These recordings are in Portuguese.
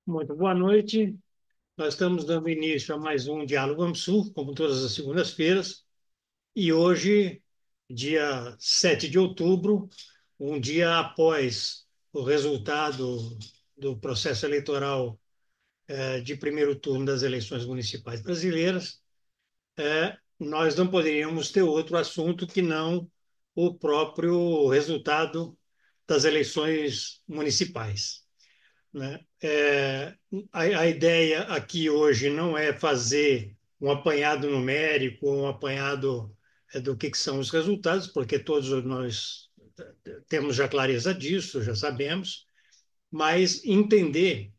Muito boa noite. Nós estamos dando início a mais um Diálogo AMSUR, como todas as segundas-feiras, e hoje, dia 7 de outubro, um dia após o resultado do processo eleitoral de primeiro turno das eleições municipais brasileiras, nós não poderíamos ter outro assunto que não o próprio resultado das eleições municipais, né? A ideia aqui hoje não é fazer um apanhado numérico, um apanhado do que são os resultados, porque todos nós temos já clareza disso, já sabemos, mas entender,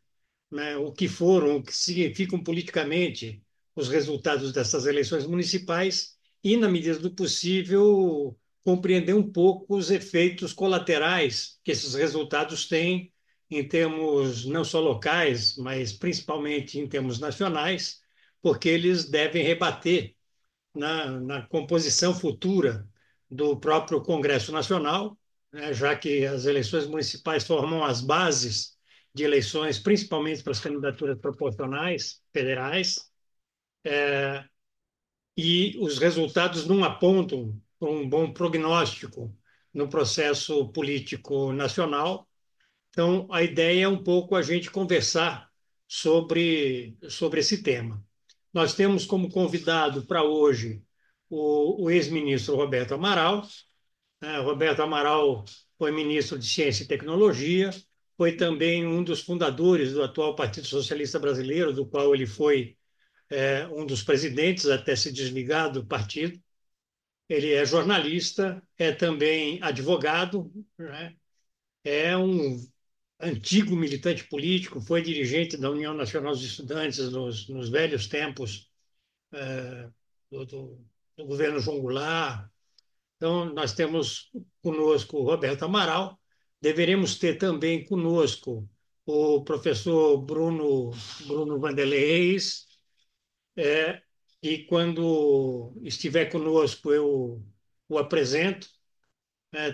né, o que foram, o que significam politicamente os resultados dessas eleições municipais e, na medida do possível, compreender um pouco os efeitos colaterais que esses resultados têm em termos não só locais, mas principalmente em termos nacionais, porque eles devem rebater na composição futura do próprio Congresso Nacional, né, já que as eleições municipais formam as bases de eleições, principalmente para as candidaturas proporcionais federais, e os resultados não apontam para um bom prognóstico no processo político nacional. Então, a ideia é um pouco a gente conversar sobre esse tema. Nós temos como convidado para hoje o ex-ministro Roberto Amaral. Roberto Amaral foi ministro de Ciência e Tecnologia, foi também um dos fundadores do atual Partido Socialista Brasileiro, do qual ele foi um dos presidentes até se desligar do partido. Ele é jornalista, é também advogado, né? É um antigo militante político, foi dirigente da União Nacional dos Estudantes nos velhos tempos eh, do, do, do governo João Goulart. Então, nós temos conosco o Roberto Amaral, deveremos ter também conosco o professor Bruno Vanderlei Reis, é, e quando estiver conosco eu o apresento.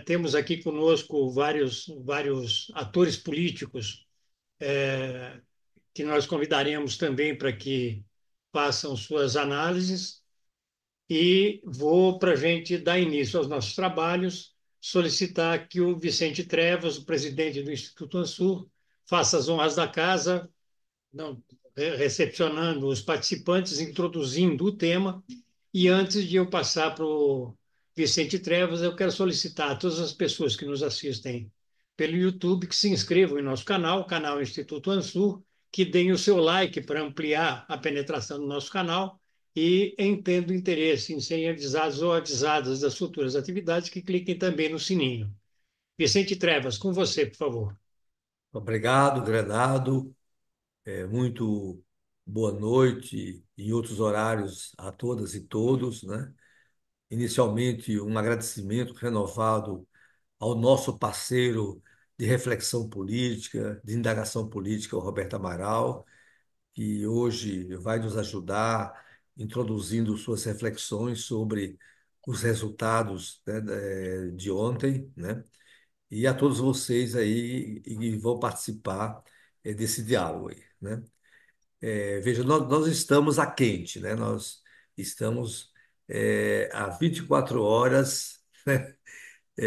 Temos aqui conosco vários atores políticos que nós convidaremos também para que façam suas análises. E vou, para a gente dar início aos nossos trabalhos, solicitar que o Vicente Trevas, o presidente do Instituto Ansur, faça as honras da casa, não, recepcionando os participantes, introduzindo o tema. E antes de eu passar para o Vicente Trevas, eu quero solicitar a todas as pessoas que nos assistem pelo YouTube que se inscrevam em nosso canal, o canal Instituto Ansur, que deem o seu like para ampliar a penetração do nosso canal e, em tendo interesse em serem avisados ou avisadas das futuras atividades, que cliquem também no sininho. Vicente Trevas, com você, por favor. Obrigado, Granado. Muito boa noite em outros horários a todas e todos, né? Inicialmente, um agradecimento renovado ao nosso parceiro de reflexão política, de indagação política, o Roberto Amaral, que hoje vai nos ajudar introduzindo suas reflexões sobre os resultados, né, de ontem, né? E a todos vocês aí que vão participar desse diálogo aí, né? Veja, nós estamos a quente, né? Nós estamos há 24 horas, né?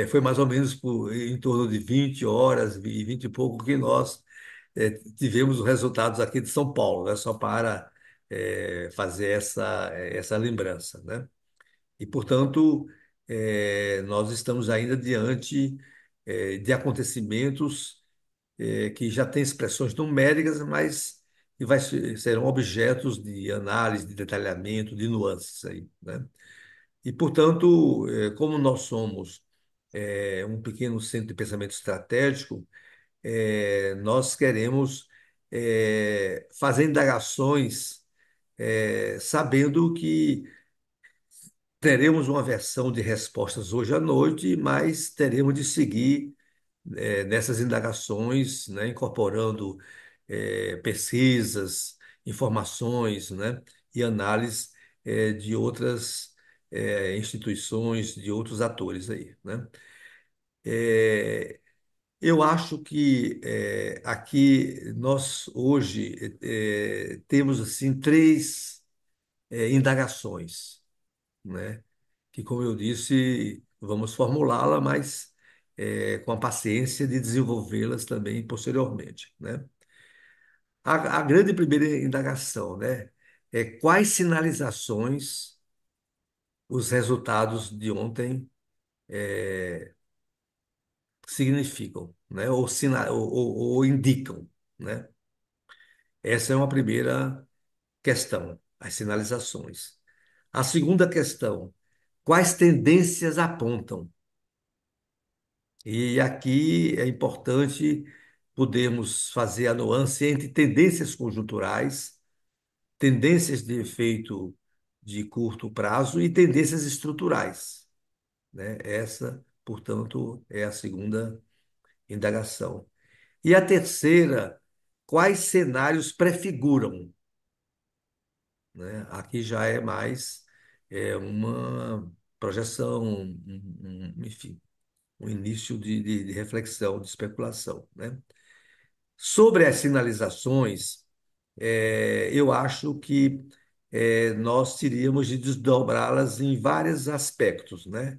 Foi mais ou menos em torno de 20 horas, 20 e pouco, que nós tivemos os resultados aqui de São Paulo, né? Só para fazer essa lembrança, né? E, portanto, nós estamos ainda diante de acontecimentos que já têm expressões numéricas, mas que serão objetos de análise, de detalhamento, de nuances aí, né? E, portanto, como nós somos um pequeno centro de pensamento estratégico, nós queremos fazer indagações sabendo que teremos uma versão de respostas hoje à noite, mas teremos de seguir nessas indagações, né, incorporando pesquisas, informações, né, e análises de outras instituições, de outros atores aí, né? Eu acho que aqui nós hoje temos assim três indagações, né? Que, como eu disse, vamos formulá-la, mas com a paciência de desenvolvê-las também posteriormente, né? A grande primeira indagação, né? É quais sinalizações os resultados de ontem significam, né? Ou indicam, né? Essa é uma primeira questão, as sinalizações. A segunda questão, quais tendências apontam? E aqui é importante podermos fazer a nuance entre tendências conjunturais, tendências de efeito de curto prazo e tendências estruturais, né? Essa, portanto, é a segunda indagação. E a terceira, quais cenários prefiguram, né? Aqui já é mais uma projeção, enfim, um início de reflexão, de especulação, né? Sobre as sinalizações, eu acho que nós teríamos de desdobrá-las em vários aspectos, né?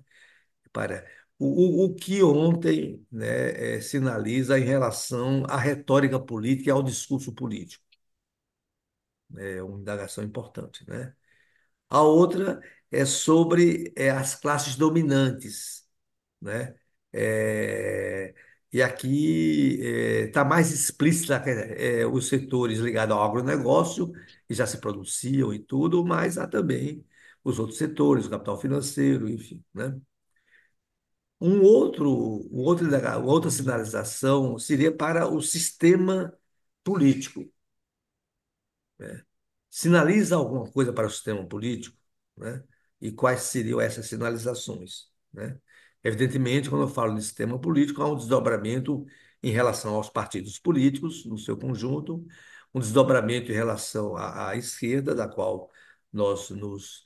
Para o que ontem, né, sinaliza em relação à retórica política e ao discurso político. É uma indagação importante, né? A outra é sobre as classes dominantes, né? É, e aqui está mais explícita os setores ligados ao agronegócio, que já se produziam e tudo, mas há também os outros setores, o capital financeiro, enfim, né? Uma outra sinalização seria para o sistema político, né? Sinaliza alguma coisa para o sistema político, né? E quais seriam essas sinalizações, né? Evidentemente, quando eu falo de sistema político, há um desdobramento em relação aos partidos políticos, no seu conjunto, um desdobramento em relação à esquerda, da qual nós nos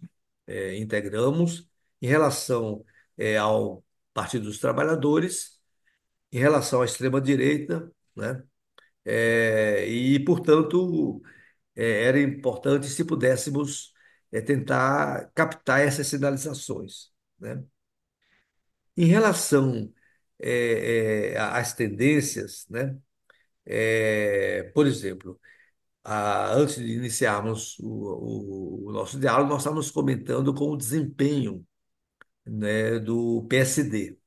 integramos, em relação ao Partido dos Trabalhadores, em relação à extrema-direita, né? E, portanto, era importante se pudéssemos tentar captar essas sinalizações, né? Em relação às tendências, né? Por exemplo, antes de iniciarmos o nosso diálogo, nós estávamos comentando com o desempenho, né, do PSD,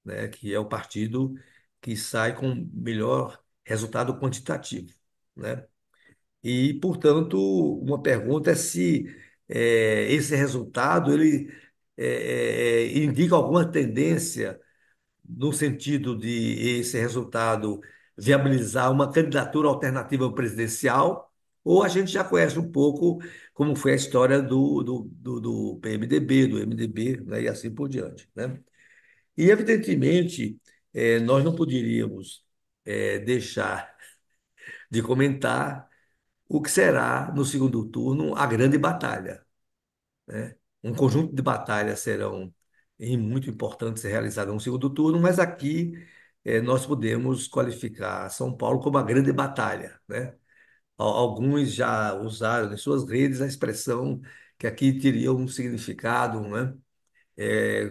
né, que é o partido que sai com melhor resultado quantitativo, né? E, portanto, uma pergunta é se esse resultado ele indica alguma tendência no sentido de esse resultado viabilizar uma candidatura alternativa presidencial, ou a gente já conhece um pouco como foi a história do PMDB, do MDB, né, e assim por diante, né? E, evidentemente, nós não poderíamos deixar de comentar o que será, no segundo turno, a grande batalha, né? Um conjunto de batalhas serão muito importantes ser realizadas no segundo turno, mas aqui nós podemos qualificar São Paulo como a grande batalha, né? Alguns já usaram em suas redes a expressão que aqui teria um significado, né?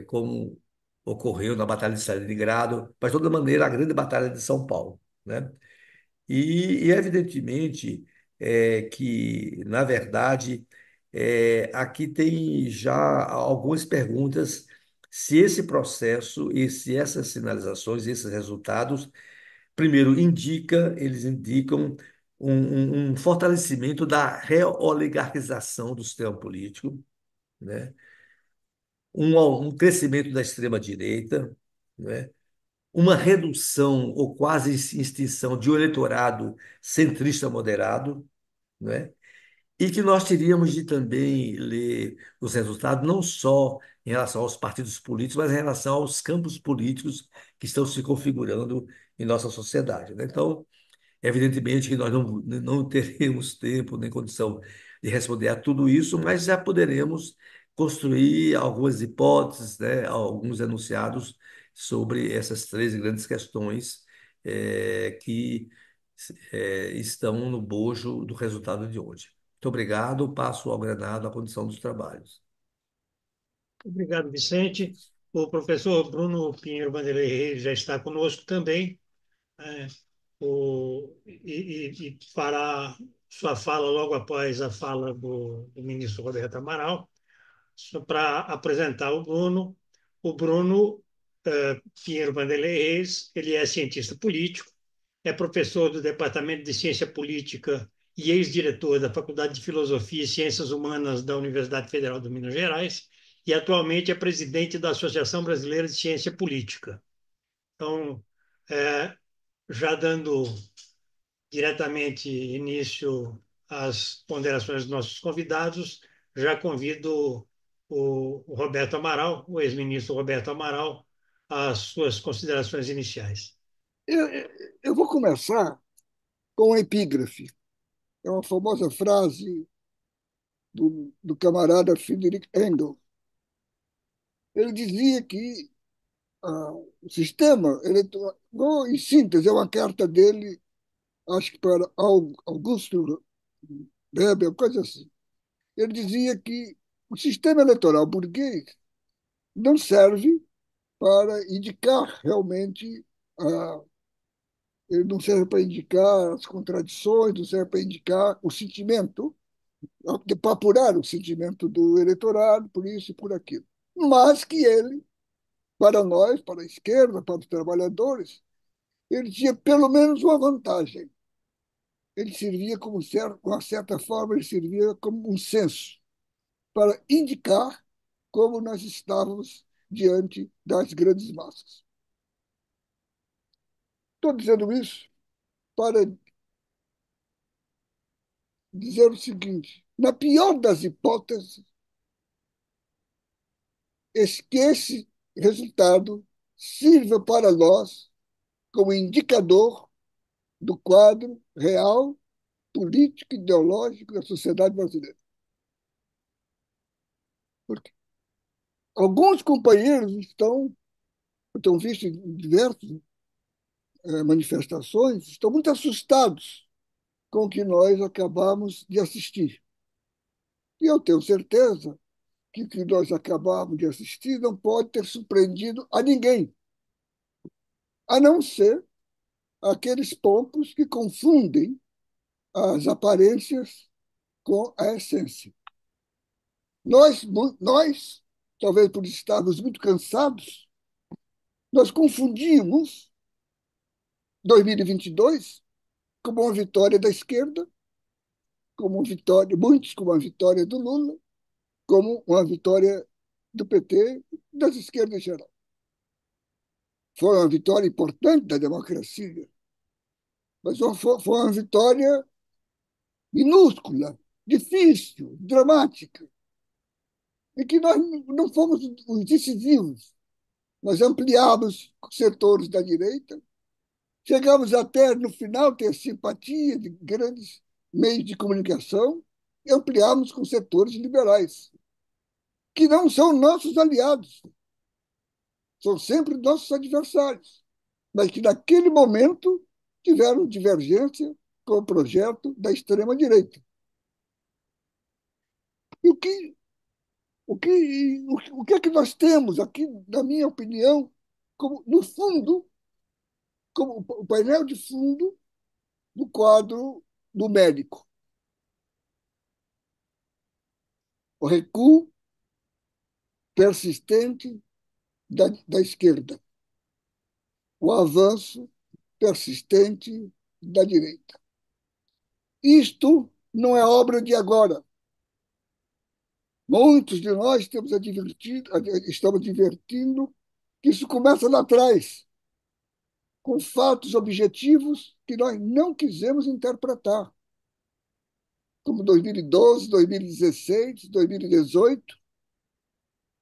Como ocorreu na Batalha de Stalingrado, mas, de toda maneira, a grande batalha de São Paulo, né? Evidentemente, que, na verdade, aqui tem já algumas perguntas se esse processo e se essas sinalizações, esses resultados, primeiro, eles indicam um fortalecimento da reoligarquização do sistema político, né? Um crescimento da extrema-direita, né? Uma redução ou quase extinção de um eleitorado centrista moderado, né? E que nós teríamos de também ler os resultados não só em relação aos partidos políticos, mas em relação aos campos políticos que estão se configurando em nossa sociedade, né? Então, evidentemente que nós não teremos tempo nem condição de responder a tudo isso, mas já poderemos construir algumas hipóteses, né, alguns enunciados sobre essas três grandes questões que estão no bojo do resultado de hoje. Muito obrigado. Passo ao Granado a condição dos trabalhos. Obrigado, Vicente. O professor Bruno Pinheiro Vanderlei Reis já está conosco também, né? E fará sua fala logo após a fala do ministro Roberto Amaral, só para apresentar o Bruno. O Bruno Pinheiro Vanderlei Reis, ele é cientista político, é professor do Departamento de Ciência Política e ex-diretor da Faculdade de Filosofia e Ciências Humanas da Universidade Federal de Minas Gerais e atualmente é presidente da Associação Brasileira de Ciência Política. Então, é, já dando diretamente início às ponderações dos nossos convidados, já convido o Roberto Amaral, o ex-ministro Roberto Amaral, às suas considerações iniciais. Eu, eu vou começar com uma epígrafe. É uma famosa frase do camarada Friedrich Engels. Ele dizia que o sistema eleitoral, em síntese, é uma carta dele, acho que para Augusto Bebel, coisa assim. Ele dizia que o sistema eleitoral burguês não serve para indicar realmente a ele não serve para indicar as contradições, não serve para indicar o sentimento, para apurar o sentimento do eleitorado, por isso e por aquilo. Mas que ele, para nós, para a esquerda, para os trabalhadores, ele tinha pelo menos uma vantagem. Ele servia como, com uma certa forma, ele servia como um censo para indicar como nós estávamos diante das grandes massas. Estou dizendo isso para dizer o seguinte: na pior das hipóteses, que esse resultado sirva para nós como indicador do quadro real, político e ideológico da sociedade brasileira. Porque alguns companheiros estão vistos em diversas manifestações, estão muito assustados com o que nós acabamos de assistir. E eu tenho certeza que o que nós acabamos de assistir não pode ter surpreendido a ninguém, a não ser aqueles poucos que confundem as aparências com a essência. Nós, talvez por estarmos muito cansados, nós confundimos 2022 como uma vitória da esquerda, como uma vitória, muitos como uma vitória do Lula, como uma vitória do PT, das esquerdas em geral. Foi uma vitória importante da democracia, mas foi uma vitória minúscula, difícil, dramática, em que nós não fomos os decisivos. Nós ampliamos setores da direita, chegamos até, no final, ter simpatia de grandes meios de comunicação e ampliamos com setores liberais, que não são nossos aliados, são sempre nossos adversários, mas que, naquele momento, tiveram divergência com o projeto da extrema-direita. E o que é que nós temos aqui, na minha opinião, como, no fundo, como o painel de fundo do quadro numérico? O recuo persistente da esquerda, o avanço persistente da direita. Isto não é obra de agora. Muitos de nós estamos divertindo que isso começa lá atrás, com fatos objetivos que nós não quisemos interpretar, como 2012, 2016, 2018,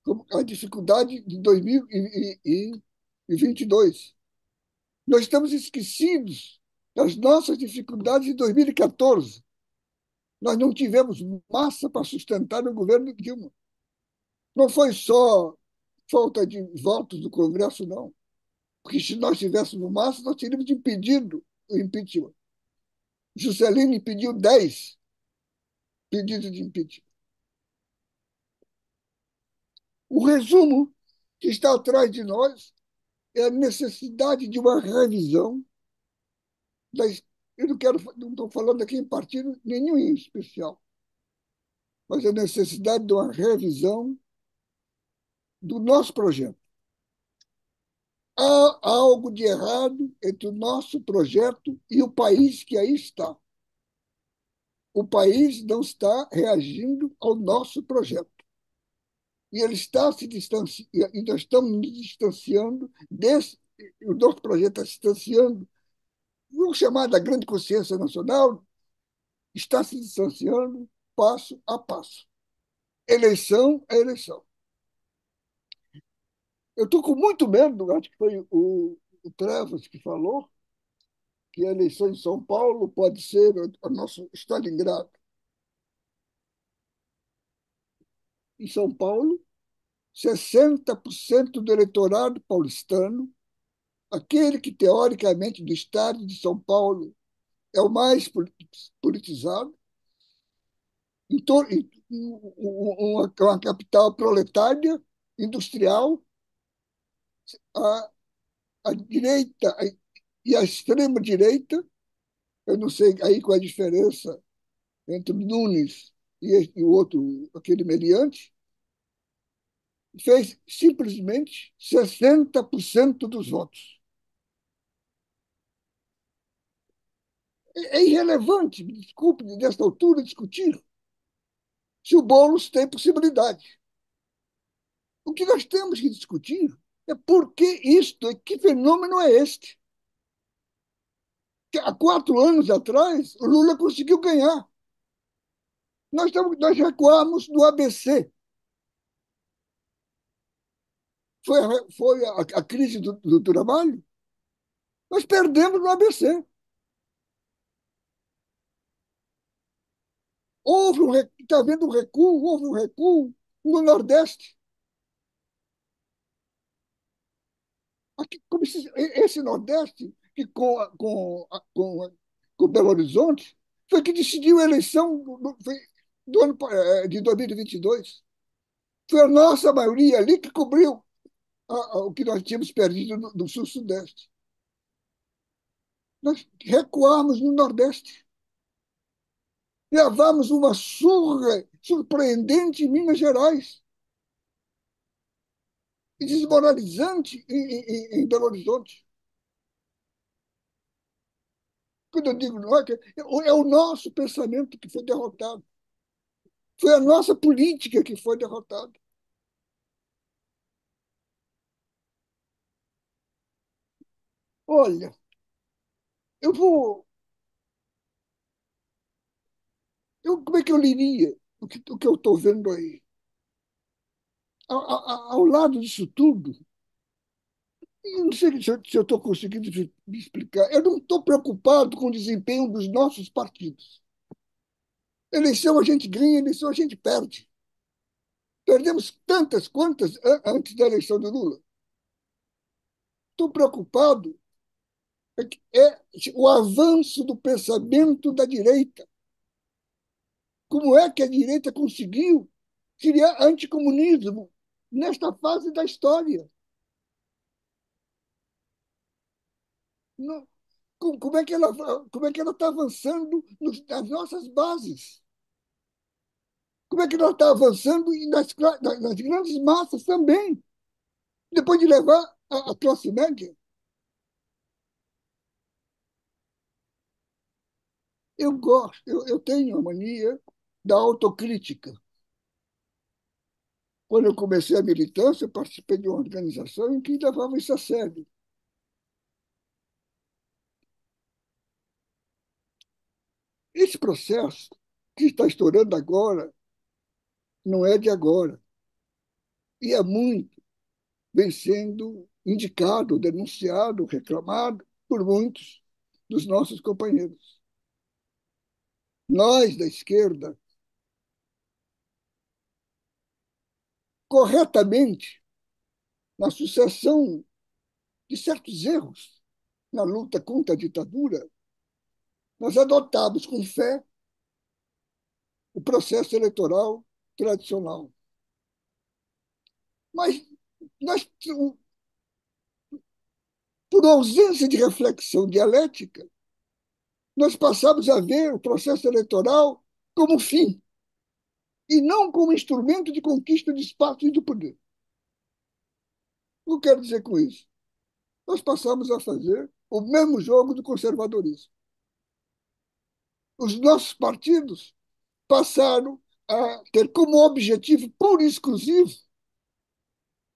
como a dificuldade de 2022. Nós estamos esquecidos das nossas dificuldades de 2014. Nós não tivemos massa para sustentar o governo Dilma. Não foi só falta de votos do Congresso, não. Porque se nós tivéssemos massa, nós teríamos impedido o impeachment. Juscelino impediu 10 pedidos de impeachment. O resumo que está atrás de nós é a necessidade de uma revisão das. Eu não estou falando aqui em partido nenhum em especial, mas a necessidade de uma revisão do nosso projeto. Há algo de errado entre o nosso projeto e o país que aí está. O país não está reagindo ao nosso projeto. E ele está se distanciando, e nós estamos nos distanciando desse, o nosso projeto está se distanciando. O chamado da grande consciência nacional está se distanciando passo a passo. Eleição a eleição. Eu estou com muito medo, acho que foi o Trevas que falou, que a eleição em São Paulo pode ser o nosso Stalingrado. Em São Paulo, 60% do eleitorado paulistano, aquele que teoricamente do estado de São Paulo é o mais politizado, uma capital proletária, industrial, a, a direita e a extrema-direita, eu não sei aí qual é a diferença entre o Nunes e o outro, aquele meliante, fez simplesmente 60% dos votos. É irrelevante, me desculpe, nesta altura, discutir se o Boulos tem possibilidade. O que nós temos que discutir é por que isto, que fenômeno é este? Que há 4 anos atrás, o Lula conseguiu ganhar. Nós recuamos no ABC. Foi a crise do trabalho. Nós perdemos no ABC. Está havendo um recuo, houve um recuo no Nordeste. Aqui, esse Nordeste, que com Belo Horizonte, foi que decidiu a eleição do ano de 2022. Foi a nossa maioria ali que cobriu o que nós tínhamos perdido do Sul-Sudeste. Nós recuamos no Nordeste. Levamos uma surra surpreendente em Minas Gerais e desmoralizante em Belo Horizonte. Quando eu digo não é o nosso pensamento que foi derrotado. Foi a nossa política que foi derrotada. Olha, eu vou. Como é que eu liria o que eu estou vendo aí? Ao lado disso tudo, eu não sei se eu estou conseguindo me explicar. Eu não estou preocupado com o desempenho dos nossos partidos. Eleição a gente ganha, eleição a gente perde. Perdemos tantas quantas antes da eleição do Lula. Estou preocupado é o avanço do pensamento da direita. Como é que a direita conseguiu criar anticomunismo nesta fase da história? Não, como é que ela está avançando nas nossas bases? Como é que ela está avançando nas grandes massas também? Depois de levar a classe média. Eu tenho a mania da autocrítica. Quando eu comecei a militância, eu participei de uma organização em que levava isso a sério. Esse processo que está estourando agora não é de agora. E é muito, vem sendo indicado, denunciado, reclamado por muitos dos nossos companheiros. Nós, da esquerda, corretamente, na sucessão de certos erros na luta contra a ditadura, nós adotamos com fé o processo eleitoral tradicional. Mas nós, por ausência de reflexão dialética, nós passamos a ver o processo eleitoral como fim e não como instrumento de conquista de espaço e do poder. O que eu quero dizer com isso? Nós passamos a fazer o mesmo jogo do conservadorismo. Os nossos partidos passaram a ter como objetivo puro e exclusivo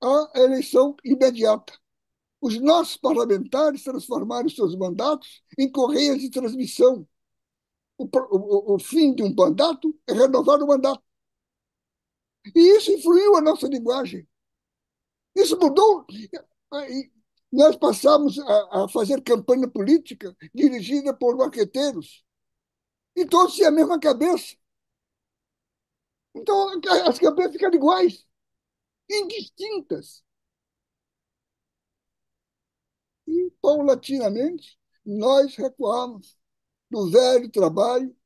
a eleição imediata. Os nossos parlamentares transformaram seus mandatos em correias de transmissão. O fim de um mandato é renovar o mandato. E isso influiu a nossa linguagem. Isso mudou. Nós passamos a fazer campanha política dirigida por marqueteiros. E todos tinham a mesma cabeça. Então, as campanhas ficaram iguais, indistintas. E, paulatinamente, nós recuamos do velho trabalho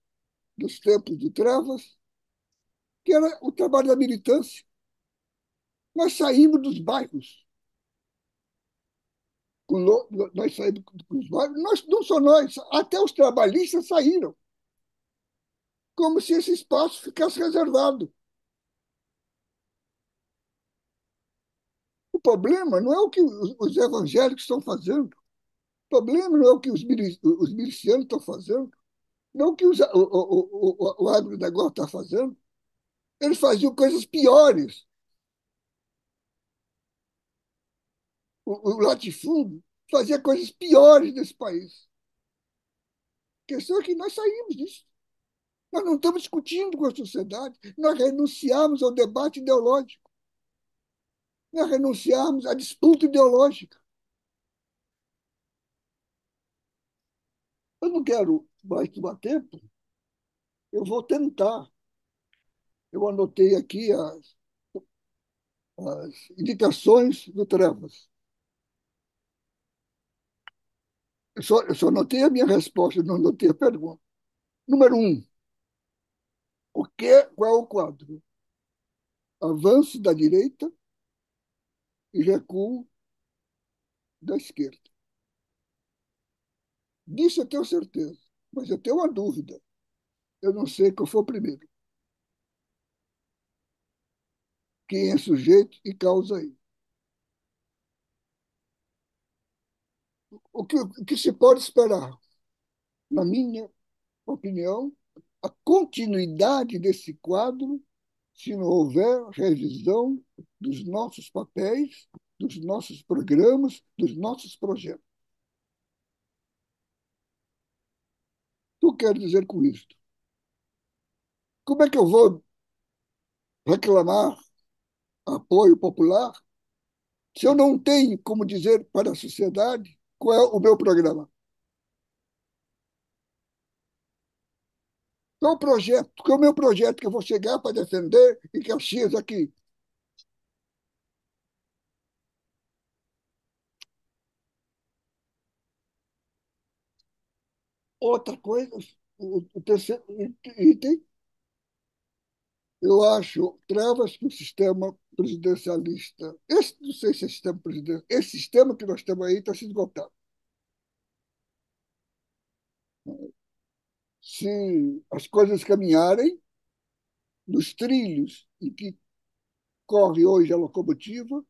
dos tempos de trevas, que era o trabalho da militância. Nós saímos dos bairros. Nós saímos dos bairros. Não só nós, até os trabalhistas saíram, como se esse espaço ficasse reservado. O problema não é o que os evangélicos estão fazendo. O problema não é o que os milicianos estão fazendo. Não o que o agronegócio está fazendo. Eles faziam coisas piores. O latifúndio fazia coisas piores nesse país. A questão é que nós saímos disso. Nós não estamos discutindo com a sociedade. Nós renunciamos ao debate ideológico. Nós renunciamos à disputa ideológica. Eu não quero mais tomar tempo. Eu vou tentar. Eu anotei aqui as indicações do Trevas. Eu só anotei a minha resposta, não anotei a pergunta. Número um, qual é o quadro? Avanço da direita e recuo da esquerda. Disso eu tenho certeza, mas eu tenho uma dúvida. Eu não sei qual foi o primeiro. Quem é sujeito e causa aí. O que se pode esperar, na minha opinião, a continuidade desse quadro se não houver revisão dos nossos papéis, dos nossos programas, dos nossos projetos. O que eu quero dizer com isto? Como é que eu vou reclamar apoio popular se eu não tenho como dizer para a sociedade qual é o meu programa? Qual é o projeto? Qual é o meu projeto que eu vou chegar para defender em Caxias aqui? Outra coisa, o terceiro item, eu acho trevas que o sistema presidencialista, esse não sei se é sistema presidencialista, esse sistema que nós temos aí está se esgotando. Se as coisas caminharem nos trilhos em que corre hoje a locomotiva,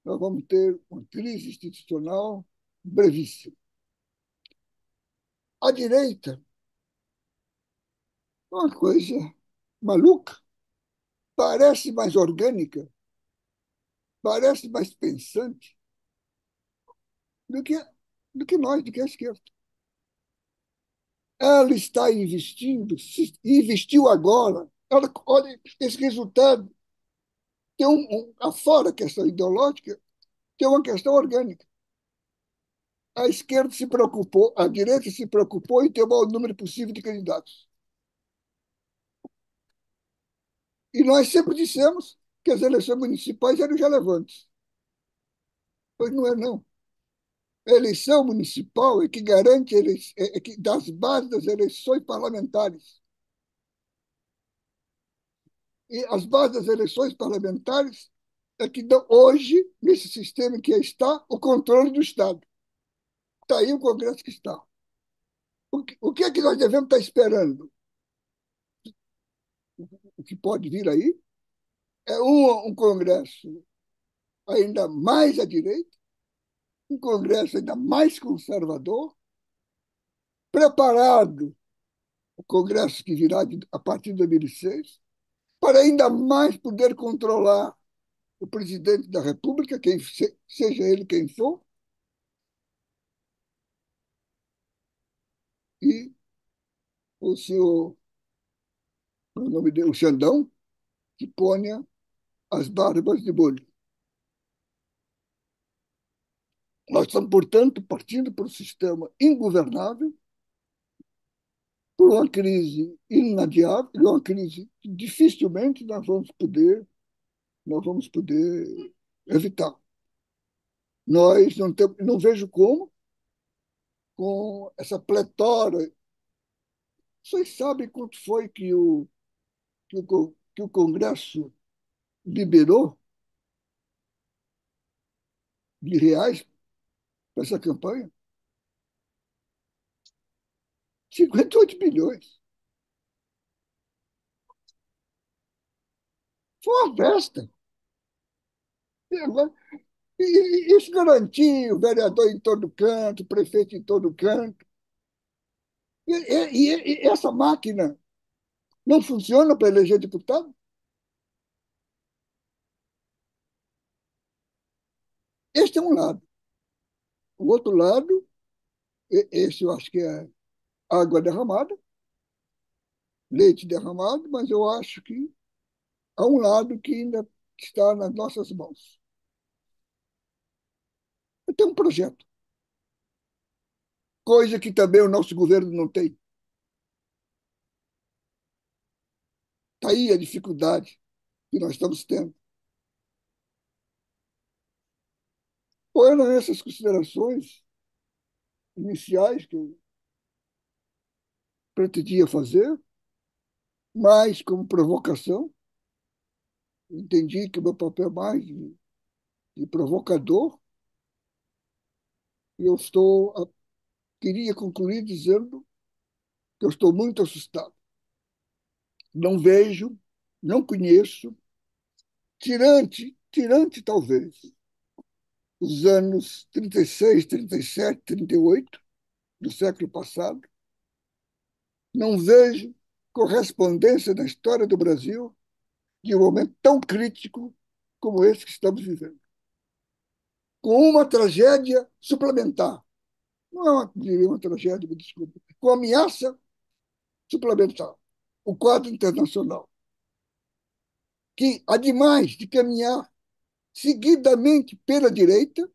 nós vamos ter uma crise institucional brevíssima. A direita é uma coisa maluca, parece mais orgânica, parece mais pensante do que, do que nós, do que a esquerda. Ela está investindo, investiu agora. Olha, esse resultado tem afora a questão ideológica, tem uma questão orgânica. A esquerda se preocupou, a direita se preocupou em ter o maior número possível de candidatos. E nós sempre dissemos que as eleições municipais eram relevantes. Pois não é, não. A eleição municipal é que garante é que das bases das eleições parlamentares. E as bases das eleições parlamentares é que dão hoje, nesse sistema que está, o controle do Estado. Está aí o Congresso que está. O que é que nós devemos estar esperando? O que pode vir aí é um Congresso ainda mais à direita, um Congresso ainda mais conservador, preparado, o Congresso que virá a partir de 2006, para ainda mais poder controlar o presidente da República, seja ele quem for, e o senhor, o nome dele, o Xandão, que ponha as barbas de molho. Nós estamos, portanto, partindo para um sistema ingovernável, por uma crise inadiável, uma crise que dificilmente nós vamos poder evitar. Nós não temos, não vejo como, com essa pletora. Vocês sabem quanto foi que o Congresso liberou de reais para essa campanha? 58 bilhões. Foi uma festa. E agora, isso garantiu o vereador em todo canto, o prefeito em todo canto. E essa máquina não funciona para eleger deputado? Este é um lado. O outro lado, esse eu acho que é água derramada, leite derramado, mas eu acho que há um lado que ainda está nas nossas mãos. Eu tenho um projeto, coisa que também o nosso governo não tem. Está aí a dificuldade que nós estamos tendo. Foram essas considerações iniciais que eu pretendia fazer, mas como provocação, entendi que o meu papel é mais de provocador, e queria concluir dizendo que eu estou muito assustado. Não vejo, não conheço, tirante talvez, os anos 36, 37, 38 do século passado, não vejo correspondência na história do Brasil de um momento tão crítico como esse que estamos vivendo. Com uma tragédia suplementar. Não é uma tragédia, me desculpe. Com ameaça suplementar. O quadro internacional, que, ademais de caminhar seguidamente pela direita,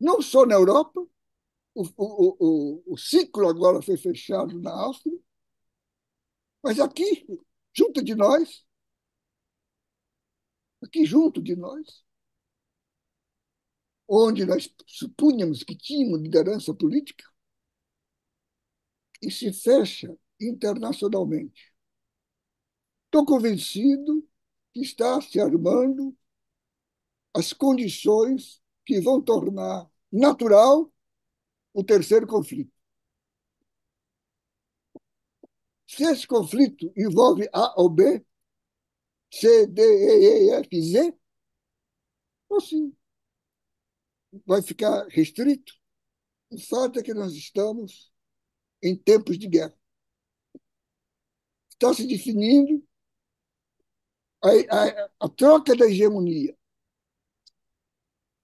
não só na Europa, o ciclo agora foi fechado na Áustria, mas junto de nós, aqui junto de nós, onde nós supunhamos que tínhamos liderança política, e se fecha internacionalmente. Estou convencido que está se armando as condições que vão tornar natural o terceiro conflito. Se esse conflito envolve A ou B, C, D, E, F, Z, assim, vai ficar restrito. O fato é que nós estamos em tempos de guerra. Está se definindo a troca da hegemonia.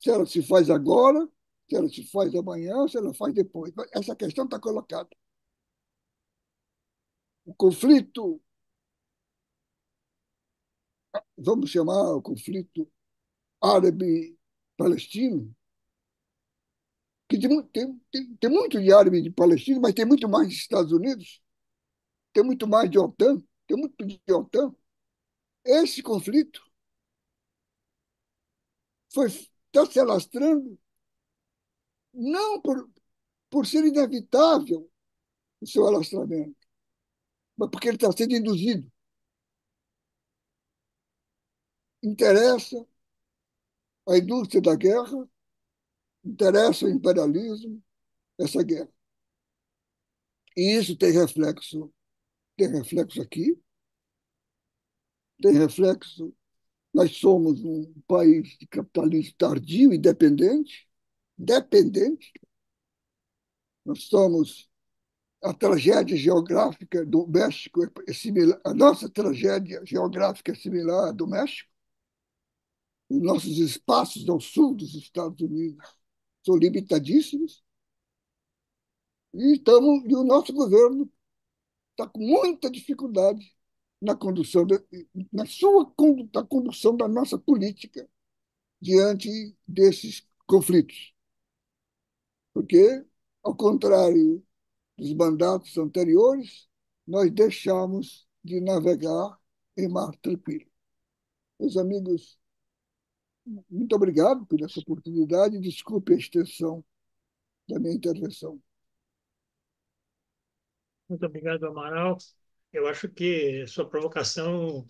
Se ela se faz agora, se ela se faz amanhã, se ela faz depois. Essa questão está colocada. O conflito, vamos chamar o conflito árabe-palestino, que tem muito de árabe e de palestino, mas tem muito mais de Estados Unidos, tem muito mais de OTAN, tem muito de OTAN. Esse conflito está se alastrando não por ser inevitável o seu alastramento, mas porque ele está sendo induzido. Interessa a indústria da guerra, interessa o imperialismo, essa guerra. E isso tem reflexo aqui, tem reflexo. Nós somos um país de capitalismo tardio e dependente. Nós somos a tragédia geográfica do México é similar, a nossa tragédia geográfica é similar à do México. Os nossos espaços ao sul dos Estados Unidos são limitadíssimos e o nosso governo está com muita dificuldade na condução na condução da nossa política diante desses conflitos, porque ao contrário dos mandatos anteriores, nós deixamos de navegar em mar tranquilo. Meus amigos, muito obrigado por essa oportunidade. Desculpe a extensão da minha intervenção. Muito obrigado, Amaral. Eu acho que sua provocação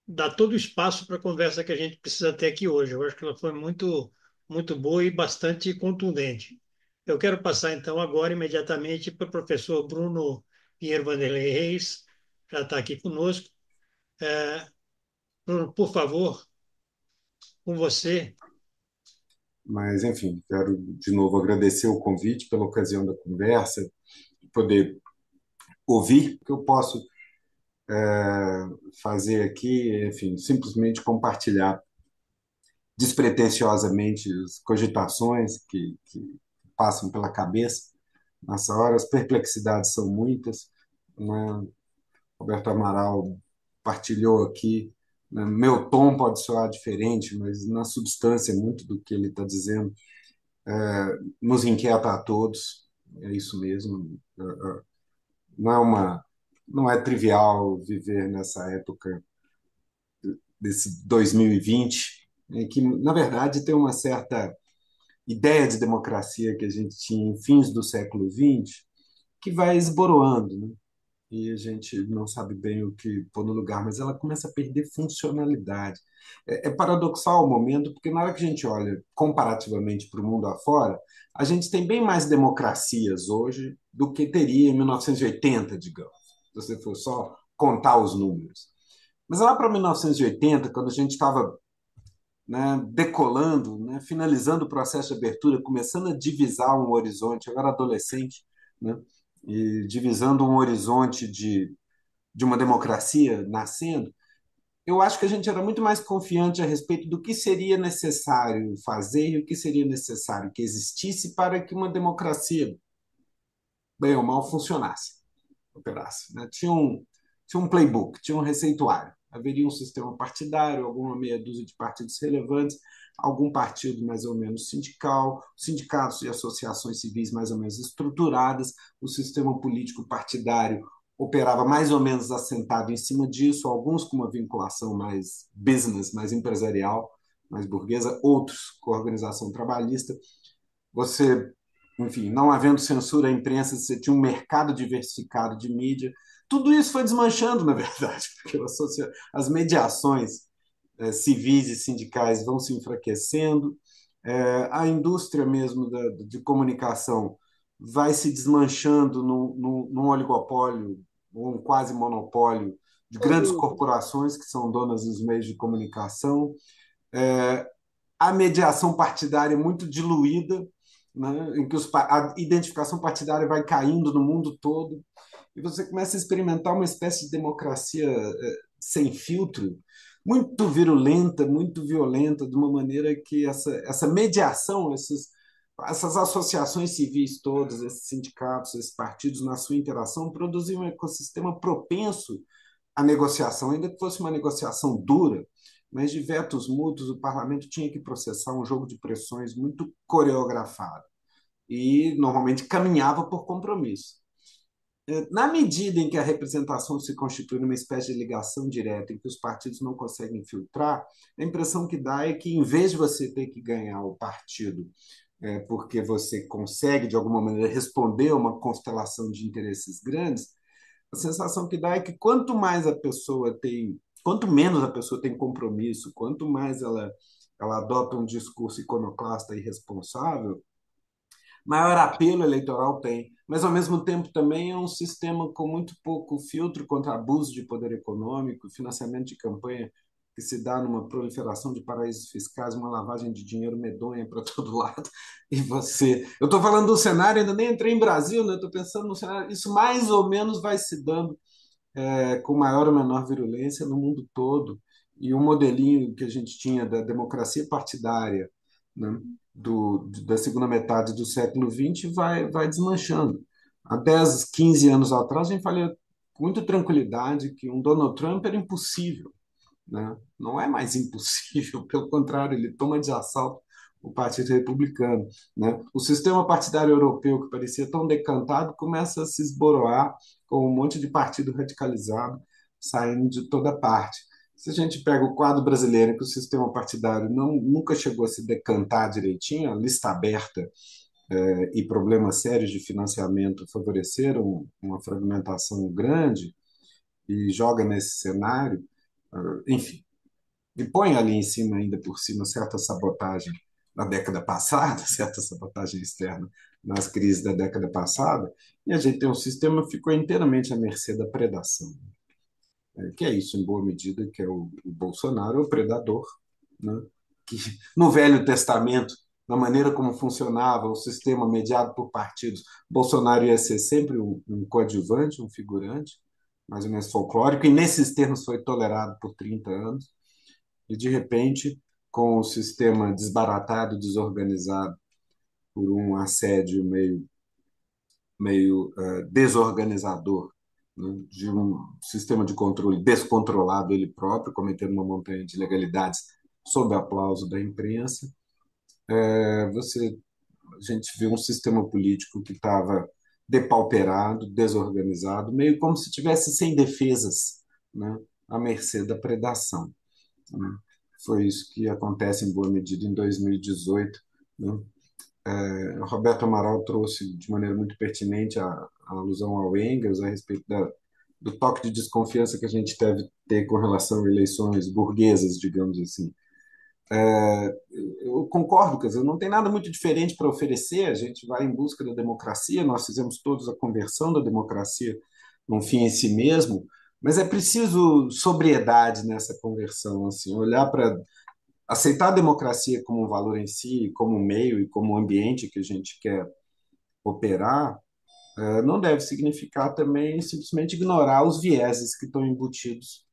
dá todo o espaço para a conversa que a gente precisa ter aqui hoje. Eu acho que ela foi muito boa e bastante contundente. Eu quero passar, então, agora imediatamente para o professor Bruno Pinheiro Vanderlei Reis, já está aqui conosco. Bruno, por favor, com você. Mas, enfim, quero de novo agradecer o convite pela ocasião da conversa, poder ouvir, o que eu posso fazer aqui, enfim, simplesmente compartilhar despretensiosamente as cogitações que passam pela cabeça nessa hora. As perplexidades são muitas, né? Roberto Amaral partilhou aqui, né? Meu tom pode soar diferente, mas na substância, muito do que ele está dizendo nos inquieta a todos. É isso mesmo. Não é não é trivial viver nessa época desse 2020, em que, na verdade, tem uma certa ideia de democracia que a gente tinha em fins do século XX que vai esboroando, né? E a gente não sabe bem o que pôr no lugar, mas ela começa a perder funcionalidade. É paradoxal o momento, porque na hora que a gente olha comparativamente para o mundo afora, a gente tem bem mais democracias hoje do que teria em 1980, digamos, se você for só contar os números. Mas lá para 1980, quando a gente estava, né, decolando, né, finalizando o processo de abertura, começando a divisar um horizonte, eu era adolescente, né, e divisando um horizonte de uma democracia nascendo, eu acho que a gente era muito mais confiante a respeito do que seria necessário fazer e o que seria necessário que existisse para que uma democracia, bem ou mal, funcionasse, operasse, né? Tinha um playbook, tinha um receituário. Haveria um sistema partidário, alguma meia dúzia de partidos relevantes, algum partido mais ou menos sindical, sindicatos e associações civis mais ou menos estruturadas, o sistema político partidário operava mais ou menos assentado em cima disso, alguns com uma vinculação mais business, mais empresarial, mais burguesa, outros com a organização trabalhista. Você, enfim, não havendo censura à imprensa, você tinha um mercado diversificado de mídia. Tudo isso foi desmanchando, na verdade, porque as mediações civis e sindicais vão se enfraquecendo, a indústria mesmo de comunicação vai se desmanchando num oligopólio, ou um quase monopólio de grandes corporações que são donas dos meios de comunicação. A mediação partidária é muito diluída, né, em que a identificação partidária vai caindo no mundo todo, e você começa a experimentar uma espécie de democracia sem filtro, muito virulenta, muito violenta, de uma maneira que essa mediação, essas associações civis todas, esses sindicatos, esses partidos, na sua interação, produzem um ecossistema propenso à negociação, ainda que fosse uma negociação dura, mas de vetos mútuos, o parlamento tinha que processar um jogo de pressões muito coreografado e normalmente caminhava por compromisso. Na medida em que a representação se constitui numa espécie de ligação direta, em que os partidos não conseguem filtrar, a impressão que dá é que, em vez de você ter que ganhar o partido porque você consegue, de alguma maneira, responder a uma constelação de interesses grandes, a sensação que dá é que quanto menos a pessoa tem compromisso, quanto mais ela adota um discurso iconoclasta e irresponsável, maior apelo eleitoral tem. Mas, ao mesmo tempo, também é um sistema com muito pouco filtro contra abuso de poder econômico, financiamento de campanha que se dá numa proliferação de paraísos fiscais, uma lavagem de dinheiro medonha para todo lado. E você. Eu estou falando do cenário, ainda nem entrei em Brasil, né? Estou pensando no cenário. Isso mais ou menos vai se dando com maior ou menor virulência no mundo todo. E o modelinho que a gente tinha da democracia partidária, né, da segunda metade do século XX vai desmanchando. Há 10, 15 anos atrás, a gente falava com muita tranquilidade que um Donald Trump era impossível, né? Não é mais impossível, pelo contrário, ele toma de assalto o Partido Republicano, né? O sistema partidário europeu, que parecia tão decantado, começa a se esboroar com um monte de partido radicalizado saindo de toda parte. Se a gente pega o quadro brasileiro, que o sistema partidário nunca chegou a se decantar direitinho, a lista aberta e problemas sérios de financiamento favoreceram uma fragmentação grande e joga nesse cenário, enfim, e põe ali em cima, ainda por cima, certa sabotagem da década passada, certa sabotagem externa nas crises da década passada, e a gente tem um sistema que ficou inteiramente à mercê da predação, que é isso, em boa medida, que é o Bolsonaro, o predador, né? Que no Velho Testamento, na maneira como funcionava o sistema mediado por partidos, Bolsonaro ia ser sempre um coadjuvante, um figurante, mais ou menos folclórico, e nesses termos foi tolerado por 30 anos, e de repente, com o sistema desbaratado, desorganizado, por um assédio meio desorganizador, né, de um sistema de controle descontrolado ele próprio, cometendo uma montanha de ilegalidades sob aplauso da imprensa, a gente vê um sistema político que estava depauperado, desorganizado, meio como se tivesse sem defesas, né, à mercê da predação, né? Foi isso que acontece em boa medida em 2018, né? Roberto Amaral trouxe de maneira muito pertinente a alusão ao Engels a respeito do toque de desconfiança que a gente deve ter com relação a eleições burguesas, digamos assim. Eu concordo, quer dizer, não tem nada muito diferente para oferecer, a gente vai em busca da democracia, nós fizemos todos a conversão da democracia num fim em si mesmo, mas é preciso sobriedade nessa conversão, assim, olhar para aceitar a democracia como um valor em si, como um meio e como um ambiente que a gente quer operar, não deve significar também simplesmente ignorar os vieses que estão embutidos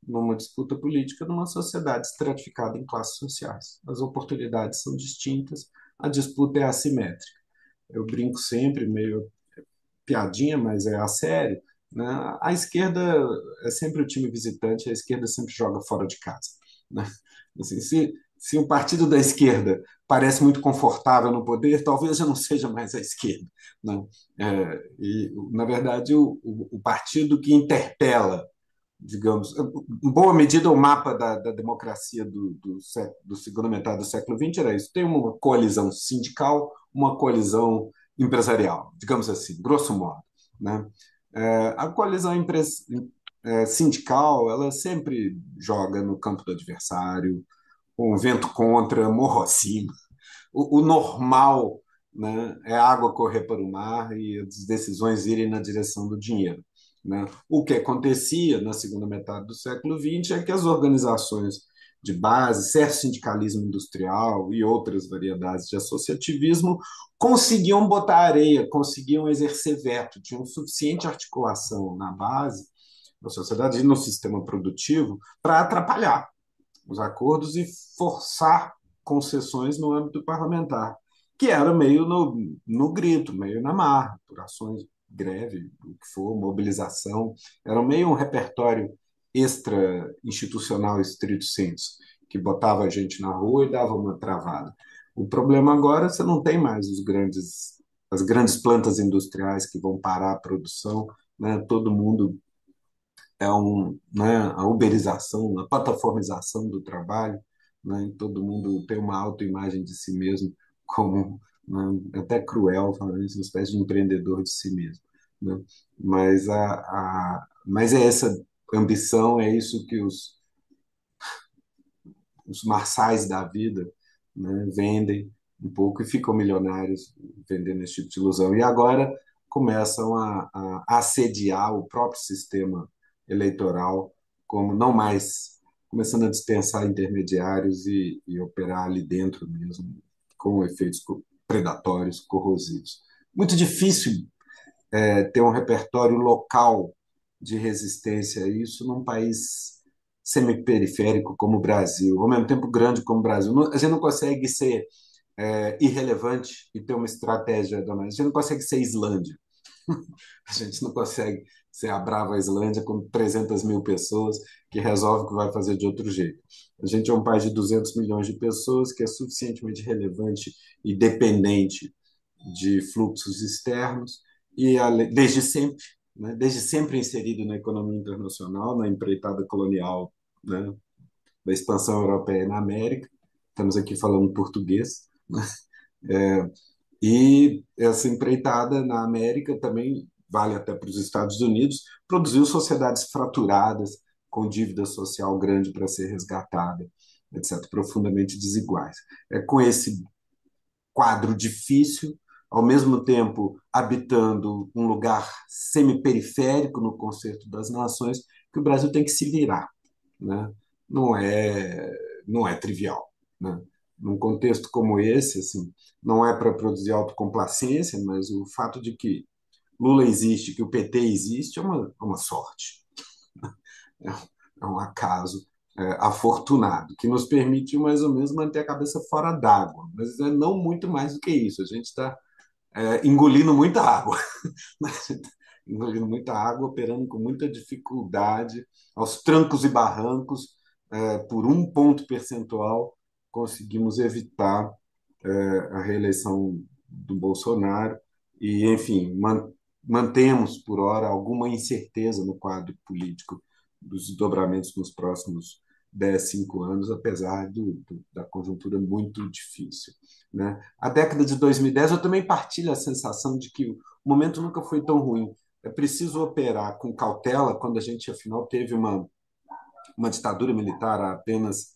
numa disputa política numa sociedade estratificada em classes sociais. As oportunidades são distintas, a disputa é assimétrica. Eu brinco sempre, meio piadinha, mas é a sério, né? A esquerda é sempre o time visitante, a esquerda sempre joga fora de casa, né? Assim, se o partido da esquerda parece muito confortável no poder, talvez já não seja mais a esquerda, né? Na verdade, o partido que interpela, digamos, em boa medida, o mapa da democracia do segunda metade do século XX era isso. Tem uma coalizão sindical, uma coalizão empresarial, digamos assim, grosso modo, né? A coalizão sindical, ela sempre joga no campo do adversário, com o vento contra, morro acima. O normal, né, é a água correr para o mar e as decisões irem na direção do dinheiro, né? O que acontecia na segunda metade do século XX é que as organizações de base, certo sindicalismo industrial e outras variedades de associativismo conseguiam botar areia, conseguiam exercer veto, tinham suficiente articulação na base da sociedade e no sistema produtivo para atrapalhar os acordos e forçar concessões no âmbito parlamentar, que era meio no grito, meio na marra, por ações, greve, o que for, mobilização, era meio um repertório extra-institucional estrito sensu, que botava a gente na rua e dava uma travada. O problema agora é que você não tem mais as grandes plantas industriais que vão parar a produção, né? Todo mundo né, a uberização, a plataformização do trabalho, né? Todo mundo tem uma autoimagem de si mesmo como né? É até cruel falar isso, uma espécie de empreendedor de si mesmo, né? Mas é essa ambição, é isso que os marçais da vida, né, vendem um pouco e ficam milionários vendendo esse tipo de ilusão. E agora começam a assediar o próprio sistema eleitoral, como não mais começando a dispensar intermediários e operar ali dentro mesmo, com efeitos predatórios, corrosivos. Muito difícil ter um repertório local de resistência a isso num país semiperiférico como o Brasil, ao mesmo tempo grande como o Brasil. A gente não consegue ser irrelevante e ter uma estratégia doméstica. A gente não consegue ser Islândia. A gente não consegue ser a brava Islândia com 300 mil pessoas que resolve o que vai fazer de outro jeito. A gente é um país de 200 milhões de pessoas que é suficientemente relevante e dependente de fluxos externos e desde sempre, né, desde sempre inserido na economia internacional, na empreitada colonial, né, da expansão europeia na América. Estamos aqui falando português, né? E essa empreitada na América também vale até para os Estados Unidos, produziu sociedades fraturadas, com dívida social grande para ser resgatada, etc., profundamente desiguais. É com esse quadro difícil, ao mesmo tempo habitando um lugar semiperiférico no concerto das nações, que o Brasil tem que se virar, né? Não é, não é trivial, né? Num contexto como esse, assim, não é para produzir autocomplacência, mas o fato de que Lula existe, que o PT existe, é uma sorte, é um acaso afortunado, que nos permite mais ou menos manter a cabeça fora d'água, mas não muito mais do que isso. A gente está engolindo muita água, engolindo muita água, operando com muita dificuldade, aos trancos e barrancos, por um ponto percentual, conseguimos evitar a reeleição do Bolsonaro e, enfim, mantemos por hora alguma incerteza no quadro político dos desdobramentos nos próximos 10, 5 anos, apesar da conjuntura muito difícil, né? A década de 2010, eu também partilho a sensação de que o momento nunca foi tão ruim. É preciso operar com cautela quando a gente, afinal, teve uma ditadura militar há apenas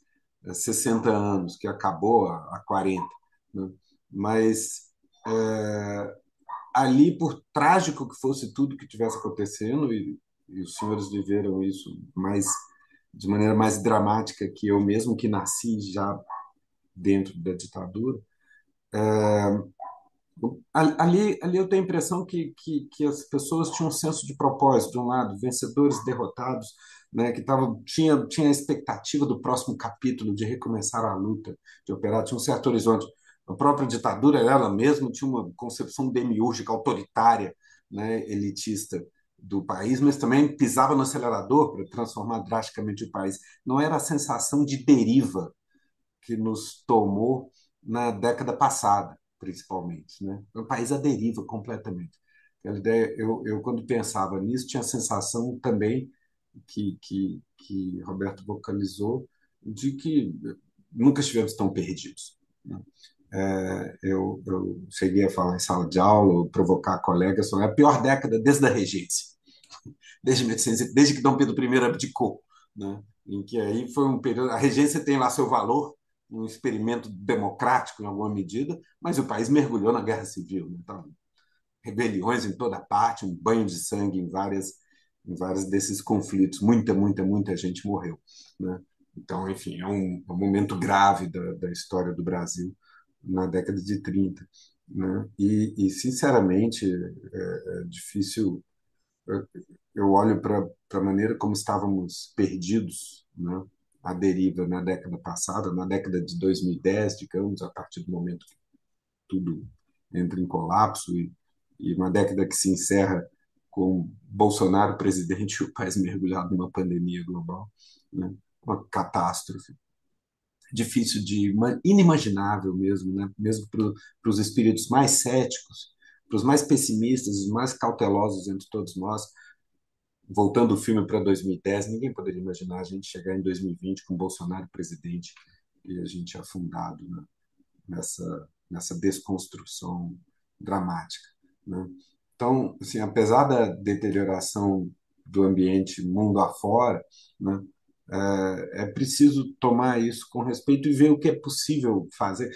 60 anos, que acabou há 40, né? Mas ali, por trágico que fosse tudo que tivesse acontecendo, e os senhores viveram isso de maneira mais dramática que eu mesmo, que nasci já dentro da ditadura, ali eu tenho a impressão que as pessoas tinham um senso de propósito, de um lado, vencedores, derrotados, né, tinha a expectativa do próximo capítulo, de recomeçar a luta, de operar, tinha um certo horizonte. A própria ditadura, ela mesma, tinha uma concepção demiúrgica, autoritária, né, elitista do país, mas também pisava no acelerador para transformar drasticamente o país. Não era a sensação de deriva que nos tomou na década passada, principalmente, né? O país à deriva completamente. Aquela ideia, quando pensava nisso, tinha a sensação também que Roberto vocalizou de que nunca estivemos tão perdidos, né? Eu cheguei a falar em sala de aula, provocar colegas, falando, é a pior década desde a regência, desde que Dom Pedro I abdicou, né? Em que aí foi um período. A regência tem lá seu valor, um experimento democrático em alguma medida, mas o país mergulhou na guerra civil, né? Então, rebeliões em toda parte, um banho de sangue em vários desses conflitos. Muita gente morreu, né? Então, enfim, é um momento grave da história do Brasil na década de 30, né? Sinceramente, é difícil. Eu olho para a maneira como estávamos perdidos, né, à deriva na década passada, na década de 2010, digamos, a partir do momento que tudo entra em colapso e uma década que se encerra com Bolsonaro presidente e o país mergulhado numa pandemia global, né, uma catástrofe difícil inimaginável mesmo, né, mesmo para os espíritos mais céticos, para os mais pessimistas, os mais cautelosos entre todos nós. Voltando o filme para 2010, ninguém poderia imaginar a gente chegar em 2020 com Bolsonaro presidente e a gente afundado, né, nessa nessa desconstrução dramática, né? Então, assim, apesar da deterioração do ambiente mundo afora, né, é preciso tomar isso com respeito e ver o que é possível fazer.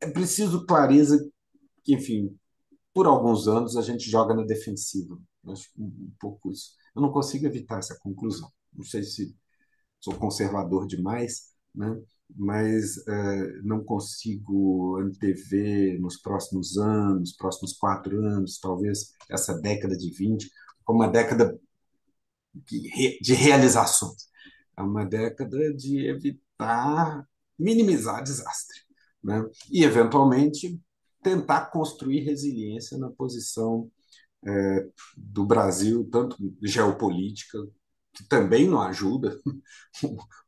É preciso clareza que, enfim, por alguns anos a gente joga na defensiva. Eu acho um pouco isso. Eu não consigo evitar essa conclusão. Não sei se sou conservador demais, né? Mas não consigo antever nos próximos anos, próximos 4 anos, talvez essa década de 20, como uma década de realizações. É uma década de evitar minimizar desastre, né? E, eventualmente, tentar construir resiliência na posição do Brasil, tanto geopolítica, que também não ajuda,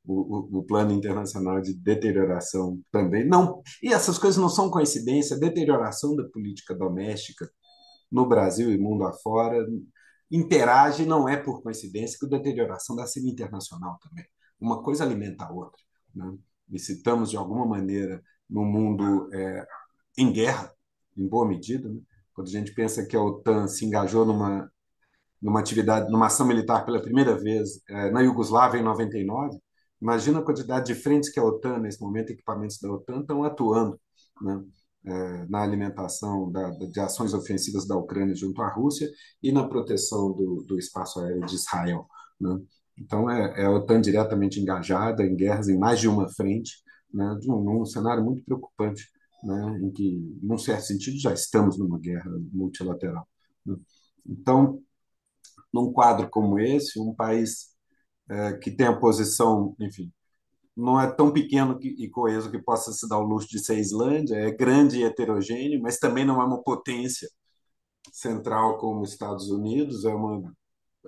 o plano internacional de deterioração também não. E essas coisas não são coincidência, a deterioração da política doméstica no Brasil e mundo afora interage, não é por coincidência, que a deterioração da cena internacional também. Uma coisa alimenta a outra, né? E se estamos, de alguma maneira, no mundo em guerra, em boa medida, né? Quando a gente pensa que a OTAN se engajou numa atividade, numa ação militar pela primeira vez na Iugoslávia em 99, imagina a quantidade de frentes que a OTAN, nesse momento, equipamentos da OTAN estão atuando, né, na alimentação de ações ofensivas da Ucrânia junto à Rússia e na proteção do espaço aéreo de Israel, né? Então, é a OTAN diretamente engajada em guerras em mais de uma frente, né, num cenário muito preocupante, né, em que, num certo sentido, já estamos numa guerra multilateral, né? Então, num quadro como esse, um país que tem a posição, enfim, não é tão pequeno e coeso que possa se dar o luxo de ser a Islândia, é grande e heterogêneo, mas também não é uma potência central como os Estados Unidos, é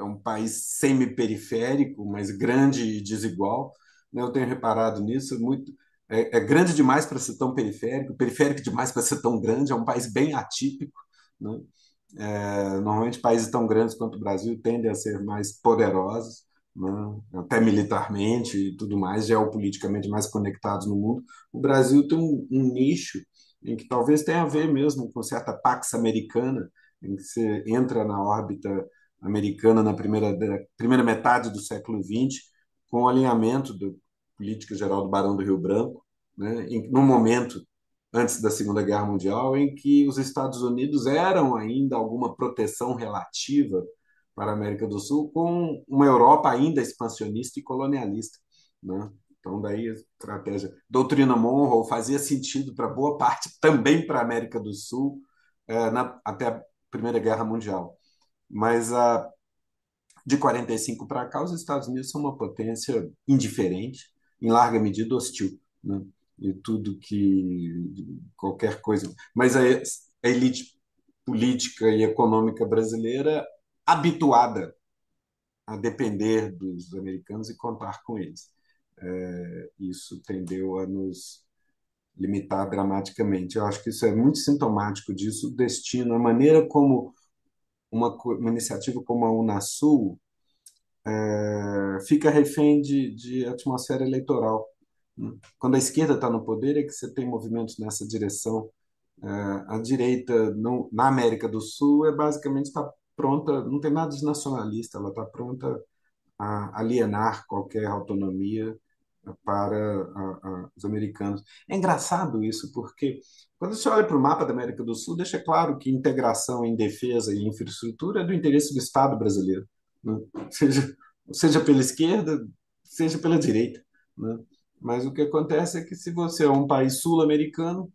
um país semi-periférico, mas grande e desigual, né? Eu tenho reparado nisso, é grande demais para ser tão periférico, periférico demais para ser tão grande, é um país bem atípico, né? Normalmente, países tão grandes quanto o Brasil tendem a ser mais poderosos, né? Até militarmente e tudo mais, geopoliticamente mais conectados no mundo. O Brasil tem um nicho em que talvez tenha a ver mesmo com certa pax americana, em que você entra na órbita americana na primeira metade do século XX, com o alinhamento da política geral do Barão do Rio Branco, né? No momento antes da Segunda Guerra Mundial, em que os Estados Unidos eram ainda alguma proteção relativa para a América do Sul, com uma Europa ainda expansionista e colonialista, né? Então, daí a estratégia. Doutrina Monroe fazia sentido para boa parte, também para a América do Sul, até a Primeira Guerra Mundial. Mas de 45 para cá, os Estados Unidos são uma potência indiferente, em larga medida hostil, né? E tudo que qualquer coisa. Mas a elite política e econômica brasileira habituada a depender dos americanos e contar com eles. Isso tendeu a nos limitar dramaticamente. Eu acho que isso é muito sintomático disso, o destino, a maneira como uma iniciativa como a Unasul fica refém de atmosfera eleitoral, né? Quando a esquerda está no poder é que você tem movimentos nessa direção. A direita na América do Sul basicamente está pronta, não tem nada de nacionalista, ela está pronta a alienar qualquer autonomia para os americanos. É engraçado isso, porque quando você olha para o mapa da América do Sul, deixa claro que integração em defesa e infraestrutura é do interesse do Estado brasileiro, né? Seja pela esquerda, seja pela direita, né? Mas o que acontece é que se você é um país sul-americano,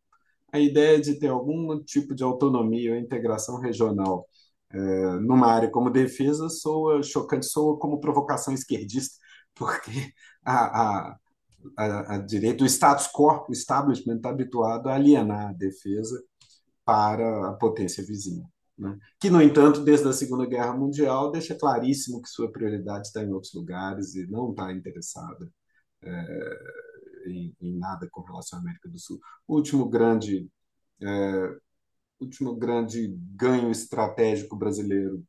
a ideia de ter algum tipo de autonomia ou integração regional numa área como defesa soa chocante, soa como provocação esquerdista, porque a, a, a direita, o status quo, o establishment está habituado a alienar a defesa para a potência vizinha, né? Que, no entanto, desde a Segunda Guerra Mundial, deixa claríssimo que sua prioridade está em outros lugares e não está interessada em nada com relação à América do Sul. O último grande ganho estratégico brasileiro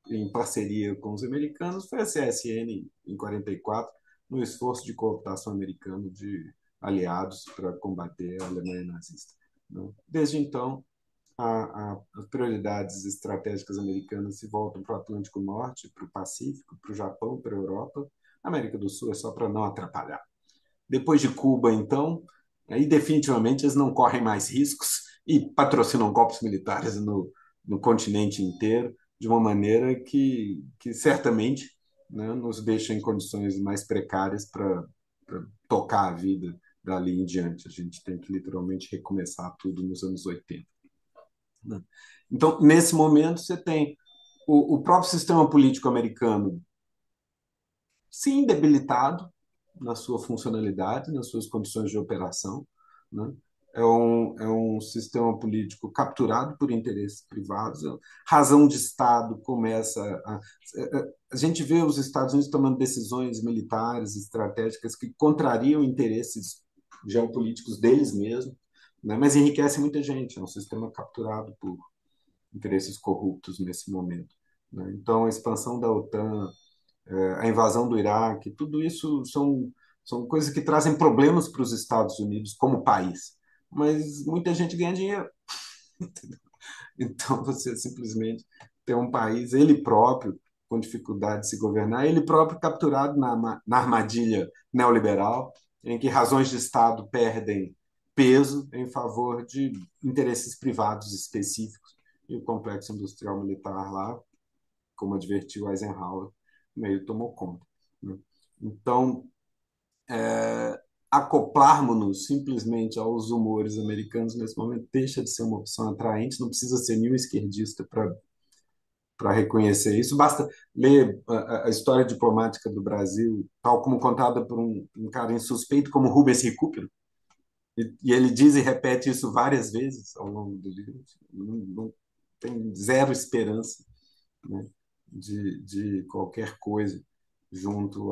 em parceria com os americanos foi a CSN em 44, no esforço de cooptação americano de aliados para combater a Alemanha nazista. né? Desde então, as prioridades estratégicas americanas se voltam para o Atlântico Norte, para o Pacífico, para o Japão, para a Europa. A América do Sul é só para não atrapalhar. Depois de Cuba, então, aí definitivamente eles não correm mais riscos e patrocinam golpes militares no continente inteiro, de uma maneira que certamente, né, nos deixa em condições mais precárias para tocar a vida dali em diante. A gente tem que literalmente recomeçar tudo nos anos 80. Né? Então, nesse momento, você tem o próprio sistema político americano, sim, debilitado na sua funcionalidade, nas suas condições de operação, né? É um sistema político capturado por interesses privados. A razão de Estado começa a gente vê os Estados Unidos tomando decisões militares, estratégicas que contrariam interesses geopolíticos deles mesmos, né? Mas enriquece muita gente. É um sistema capturado por interesses corruptos nesse momento, né? Então, a expansão da OTAN, a invasão do Iraque, tudo isso são coisas que trazem problemas para os Estados Unidos como país. Mas muita gente ganha dinheiro. Então, você simplesmente tem um país, ele próprio, com dificuldade de se governar, ele próprio capturado na armadilha neoliberal, em que razões de Estado perdem peso em favor de interesses privados específicos. E o complexo industrial militar lá, como advertiu Eisenhower, meio tomou conta, né? Então, acoplarmos-nos simplesmente aos humores americanos nesse momento deixa de ser uma opção atraente, não precisa ser nenhum esquerdista para reconhecer isso. Basta ler a história diplomática do Brasil, tal como contada por um cara insuspeito como Rubens Recupero, e ele diz e repete isso várias vezes ao longo do livro. Não tem zero esperança, né, de qualquer coisa junto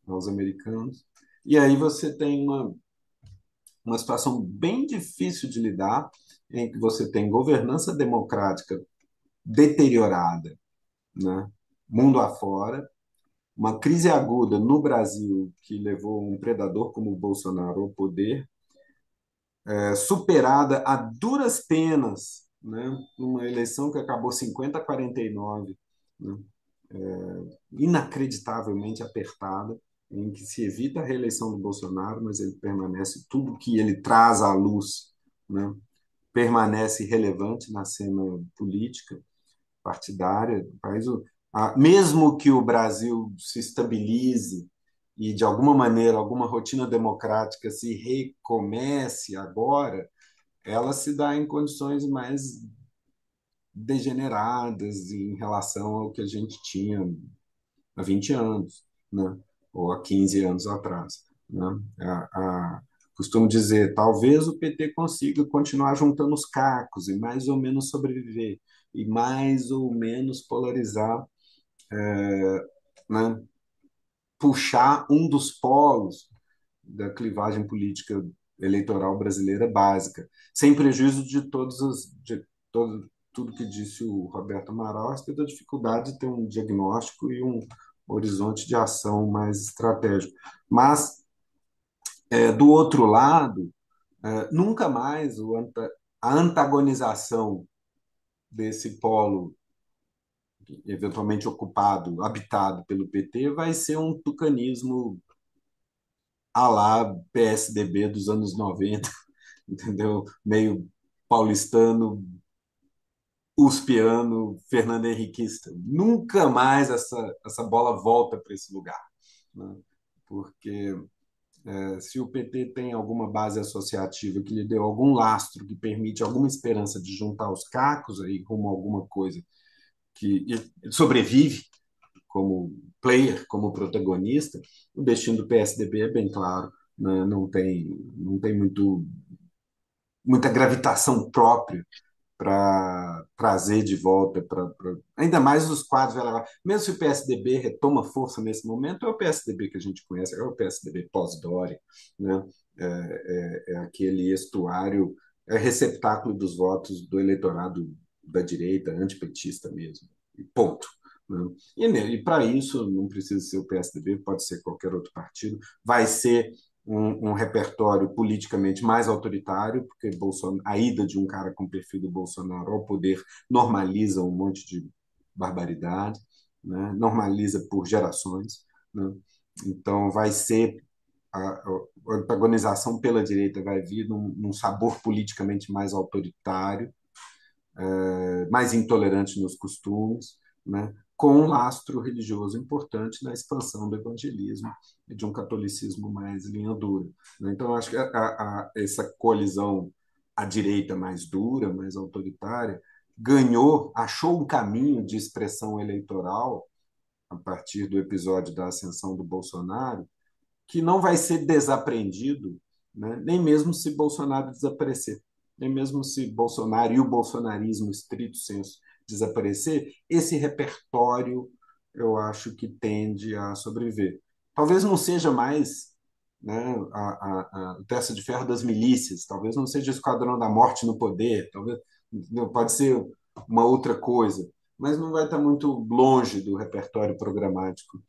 aos americanos. E aí você tem uma situação bem difícil de lidar, em que você tem governança democrática deteriorada, né, mundo afora, uma crise aguda no Brasil que levou um predador como o Bolsonaro ao poder, superada a duras penas, né, numa eleição que acabou 50-49, né, inacreditavelmente apertada, em que se evita a reeleição do Bolsonaro, mas ele permanece, tudo que ele traz à luz, né, permanece relevante na cena política, partidária do país. Mesmo que o Brasil se estabilize e, de alguma maneira, alguma rotina democrática se recomece agora, ela se dá em condições mais degeneradas em relação ao que a gente tinha há 20 anos, né? Ou há 15 anos atrás, né? Costumo dizer, talvez o PT consiga continuar juntando os cacos e mais ou menos sobreviver, e mais ou menos polarizar, né? Puxar um dos polos da clivagem política eleitoral brasileira básica, sem prejuízo de tudo que disse o Roberto Amaral a respeito da dificuldade de ter um diagnóstico e um horizonte de ação mais estratégico. Mas, do outro lado, nunca mais a antagonização desse polo eventualmente ocupado, habitado pelo PT, vai ser um tucanismo à la PSDB dos anos 90, entendeu? Meio paulistano, uspiano, Fernando Henriquista. Nunca mais essa bola volta para esse lugar, né? Porque se o PT tem alguma base associativa que lhe deu algum lastro que permite alguma esperança de juntar os cacos aí rumo a alguma coisa que sobrevive como player, como protagonista, o destino do PSDB é bem claro, né? Não tem muita gravitação própria para trazer de volta, ainda mais os quadros velha. Mesmo se o PSDB retoma força nesse momento, é o PSDB que a gente conhece, é o PSDB pós-Dória, né? É aquele estuário, é receptáculo dos votos do eleitorado da direita, antipetista mesmo, ponto, né? E para isso não precisa ser o PSDB, pode ser qualquer outro partido, vai ser um repertório politicamente mais autoritário, porque a ida de um cara com o perfil do Bolsonaro ao poder normaliza um monte de barbaridade, né? Normaliza por gerações, né? Então, vai ser a antagonização pela direita vai vir num sabor politicamente mais autoritário, mais intolerante nos costumes, né? Com um lastro religioso importante na expansão do evangelismo e de um catolicismo mais linha dura, né? Então, acho que essa coalizão à direita mais dura, mais autoritária, achou um caminho de expressão eleitoral a partir do episódio da ascensão do Bolsonaro, que não vai ser desaprendido, né? Nem mesmo se Bolsonaro desaparecer, nem mesmo se Bolsonaro e o bolsonarismo estrito senso desaparecer, esse repertório eu acho que tende a sobreviver. Talvez não seja mais, né, a testa de ferro das milícias, talvez não seja o esquadrão da morte no poder, talvez pode ser uma outra coisa, mas não vai estar muito longe do repertório programático,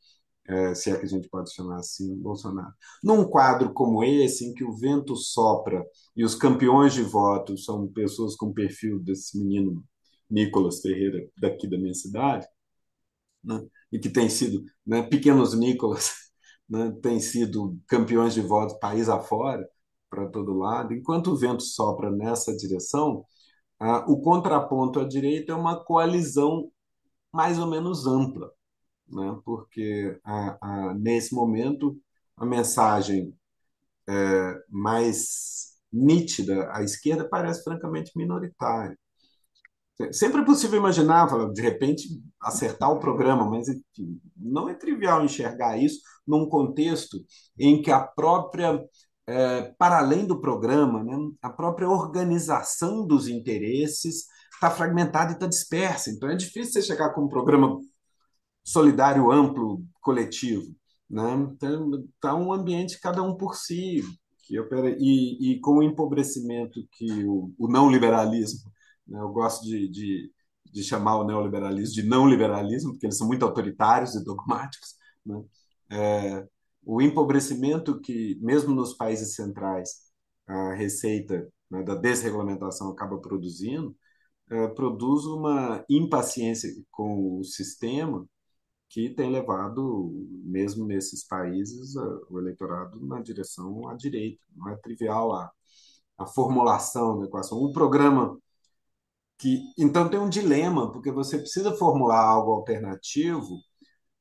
se é que a gente pode chamar assim, Bolsonaro. Num quadro como esse, em que o vento sopra e os campeões de votos são pessoas com o perfil desse menino Nicolas Ferreira, daqui da minha cidade, né? E que tem sido, né, pequenos Nicolas, né, têm sido campeões de votos país afora, para todo lado. Enquanto o vento sopra nessa direção, o contraponto à direita é uma coalizão mais ou menos ampla, né? Porque nesse momento a mensagem mais nítida à esquerda parece francamente minoritária. Sempre é possível imaginar, de repente, acertar o programa, mas enfim, não é trivial enxergar isso num contexto em que para além do programa, né, a própria organização dos interesses está fragmentada e está dispersa. Então é difícil você chegar com um programa solidário, amplo, coletivo, né? Então, tá um ambiente cada um por si, que opera e com o empobrecimento que o não liberalismo, né? Eu gosto de chamar o neoliberalismo de não liberalismo, porque eles são muito autoritários e dogmáticos, né? O empobrecimento que, mesmo nos países centrais, a receita, né, da desregulamentação acaba produzindo, produz uma impaciência com o sistema que tem levado, mesmo nesses países, o eleitorado na direção à direita. Não é trivial a formulação da equação. Um programa que, então, tem um dilema, porque você precisa formular algo alternativo,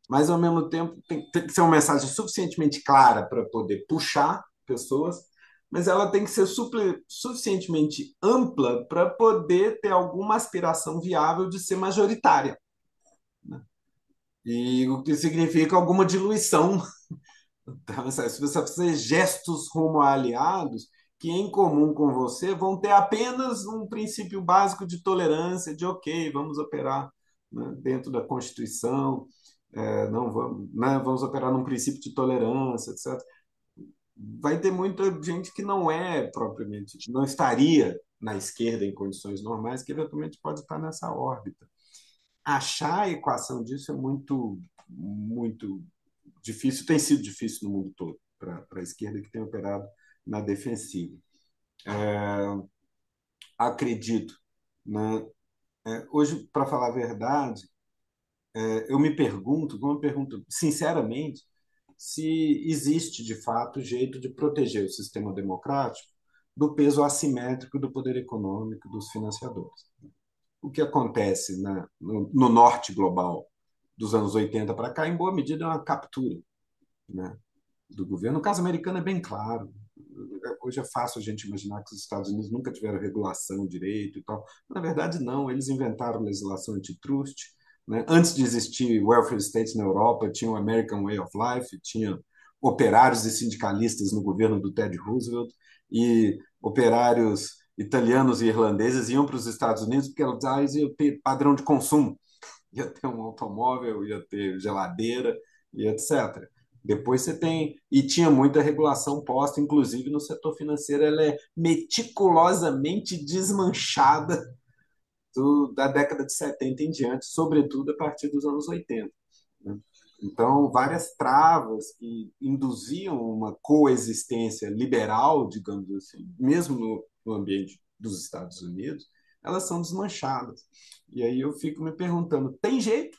mas, ao mesmo tempo, tem que ser uma mensagem suficientemente clara para poder puxar pessoas, mas ela tem que ser suficientemente ampla para poder ter alguma aspiração viável de ser majoritária, né? E o que significa alguma diluição. Então, se você fazer gestos rumo a aliados que, em comum com você, vão ter apenas um princípio básico de tolerância, de ok, vamos operar, né, dentro da Constituição, não vamos, né, vamos operar num princípio de tolerância, etc. Vai ter muita gente que não não estaria na esquerda em condições normais, que eventualmente pode estar nessa órbita. Achar a equação disso é muito difícil, tem sido difícil no mundo todo, para a esquerda que tem operado na defensiva. Acredito, né? Hoje, para falar a verdade, eu me pergunto sinceramente, se existe de fato jeito de proteger o sistema democrático do peso assimétrico do poder econômico dos financiadores. O que acontece, né, no norte global dos anos 80 para cá, em boa medida, é uma captura, né, do governo. No caso americano é bem claro. Hoje é fácil a gente imaginar que os Estados Unidos nunca tiveram regulação direito e tal. Na verdade, não. Eles inventaram legislação antitrust, né? Antes de existir welfare state na Europa, tinha o American Way of Life, tinha operários e sindicalistas no governo do Ted Roosevelt, e operários italianos e irlandeses iam para os Estados Unidos porque eles iam ter padrão de consumo, ia ter um automóvel, ia ter geladeira e etc. Depois você tem, e tinha muita regulação posta, inclusive no setor financeiro, ela é meticulosamente desmanchada da década de 70 em diante, sobretudo a partir dos anos 80, né? Então, várias travas que induziam uma coexistência liberal, digamos assim, mesmo no ambiente dos Estados Unidos, elas são desmanchadas. E aí eu fico me perguntando, tem jeito?